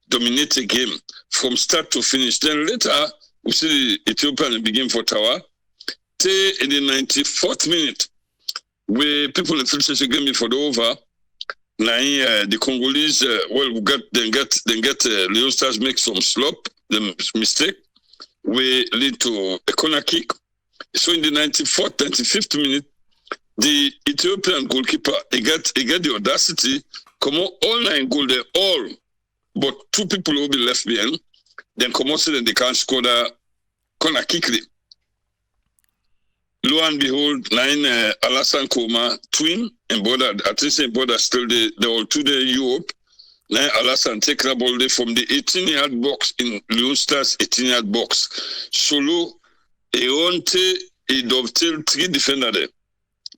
dominate a game from start to finish. Then later we see the Ethiopian begin for Tawa. In the 94th minute, where people in the game before the over, now the Congolese get Leon Stars make some the mistake, we lead to a corner kick. So in the 94th, 95th minute, the Ethiopian goalkeeper he get the audacity come on all 9 goals there all, but 2 people will be left behind. Then come on, so that they can't score the corner kick. Lo and behold, 9 Alassane Koma twin and border. At least in border still they all 2 day Europe. 9 Alassane take the ball there from the 18-yard box in Leon Stars 18-yard box. Solo Eonte he dovetail 3 defender there.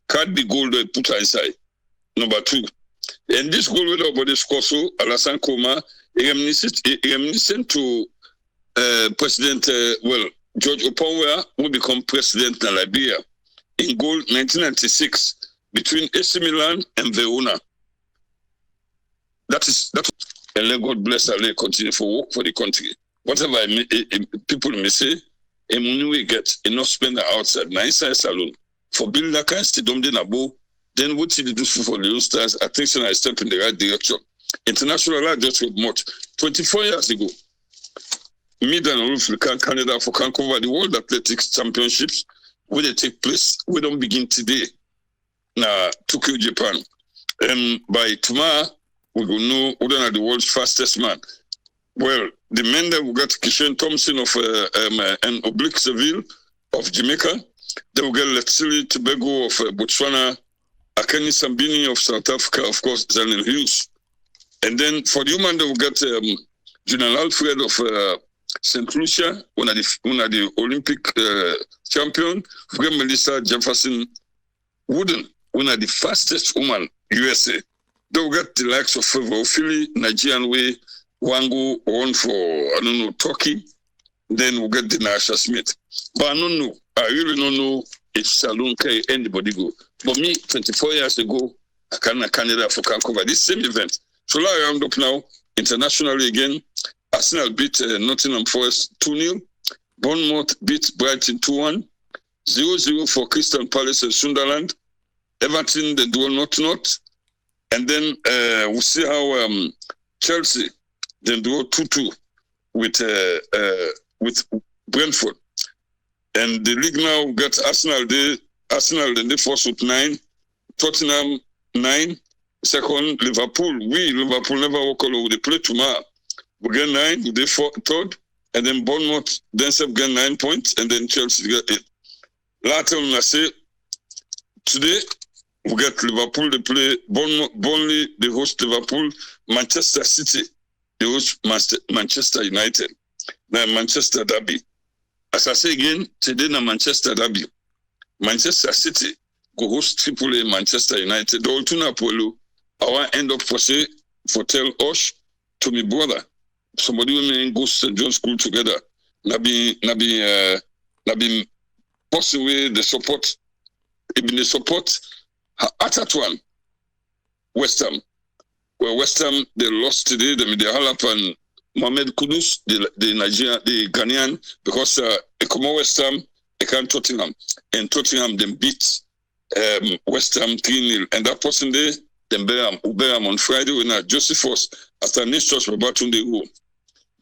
Card the goal they put inside. Number 2. And this goal with nobody score so Alassane Koma reminiscent to President George Oponwa will become president in Liberia in goal 1996 between AC Milan and Verona. That and God bless and let continue for work for the country. Whatever people may say, a money we get enough spend outside, inside salon for building that kind of stadium then what did you do for the Stars? I think I step in the right direction. International law just wrote much 24 years ago. Mid and African Canada for can cover the World Athletics Championships where they take place. We don't begin today. Now Tokyo, Japan. By tomorrow, we will know who are the world's fastest man. Well, the men that we got Kishan Thompson of and Oblique Seville of Jamaica. They will get Letsili Tobago of Botswana, Akeni Sambini of South Africa, of course, Zelen Hughes. And then for the human, they will get Julian Alfred of St. Lucia, one of the Olympic champion. We get Melissa Jefferson Wooden, one of the fastest woman, USA. They will get the likes of Favor Philly, Nigerian way, Wango, one for, Turkey. Then we'll get the Nasha Smith. But I don't know. I really don't know if Salon can anybody go. But me, 24 years ago, I Canada for can cover this same event. So now I round up now, internationally again. Arsenal beat Nottingham Forest 2-0. Bournemouth beat Brighton 2-1. 0-0 for Crystal Palace and Sunderland. Everton, they do not. And then we'll see how Chelsea, then do 2-2 with Brentford. And the league now got Arsenal, then they first with 9, Tottenham 9, second Liverpool. Liverpool never walk all over. They play tomorrow. We get 9, they third, and then Bournemouth, then get 9 points, and then Chelsea get 8. Later on, I say, today, we get Liverpool, they play Burnley, they host Liverpool, Manchester City, they host Manchester United. Now Manchester Derby. As I say again, today na Manchester Derby. Manchester City go host AAA Manchester United. The Altuna Polo, I want end up for tell Osh to my brother. Somebody who may go St. John School together. Na be possibly the support. Even the support at that one. West Ham. Well, West Ham they lost today. They Halap and Mohamed Kudus, the Nigerian, the Ghanaian, because they come West Ham, they can't Tottenham. And Tottenham then beat West Ham 3-0. And that person there, then Uberam on Friday when Josephus, after next church, about Tunde go.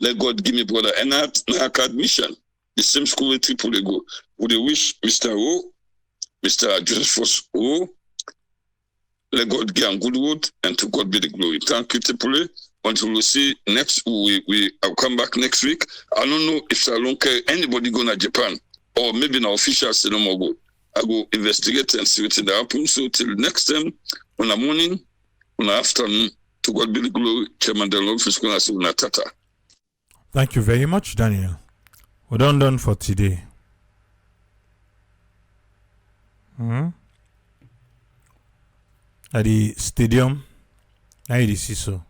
Let God give me brother. And that admission, the same school where Tripoli go. Would they wish Mr. O, Mr. Josephus O, let God give him good word, and to God be the glory. Thank you, Tripoli. Until we see next, I'll come back next week. I don't know if Salon anybody go to Japan or maybe an official say no more go. I go investigate and see what happens. So till next time, on the morning, on the afternoon, to God be the glory. Chairman the Lord is going to say Tata. Thank you very much, Daniel. We're done for today. At the stadium, I see so.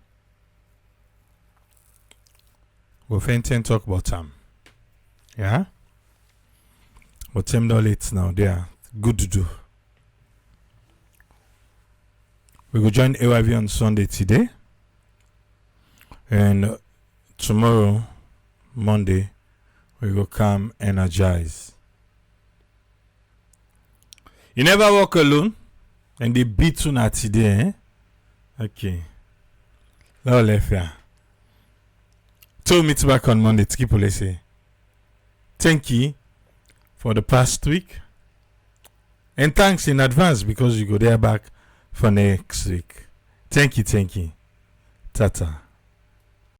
We'll talk about them. Yeah? But them don't late now. They are good to do. We will join AYV on Sunday today. And tomorrow, Monday, we will come energize. You never walk alone. And they beat you not today, eh? Okay. Now left here. Till meet back on Monday to keep say. Thank you for the past week. And thanks in advance because you go there back for next week. Thank you. Tata.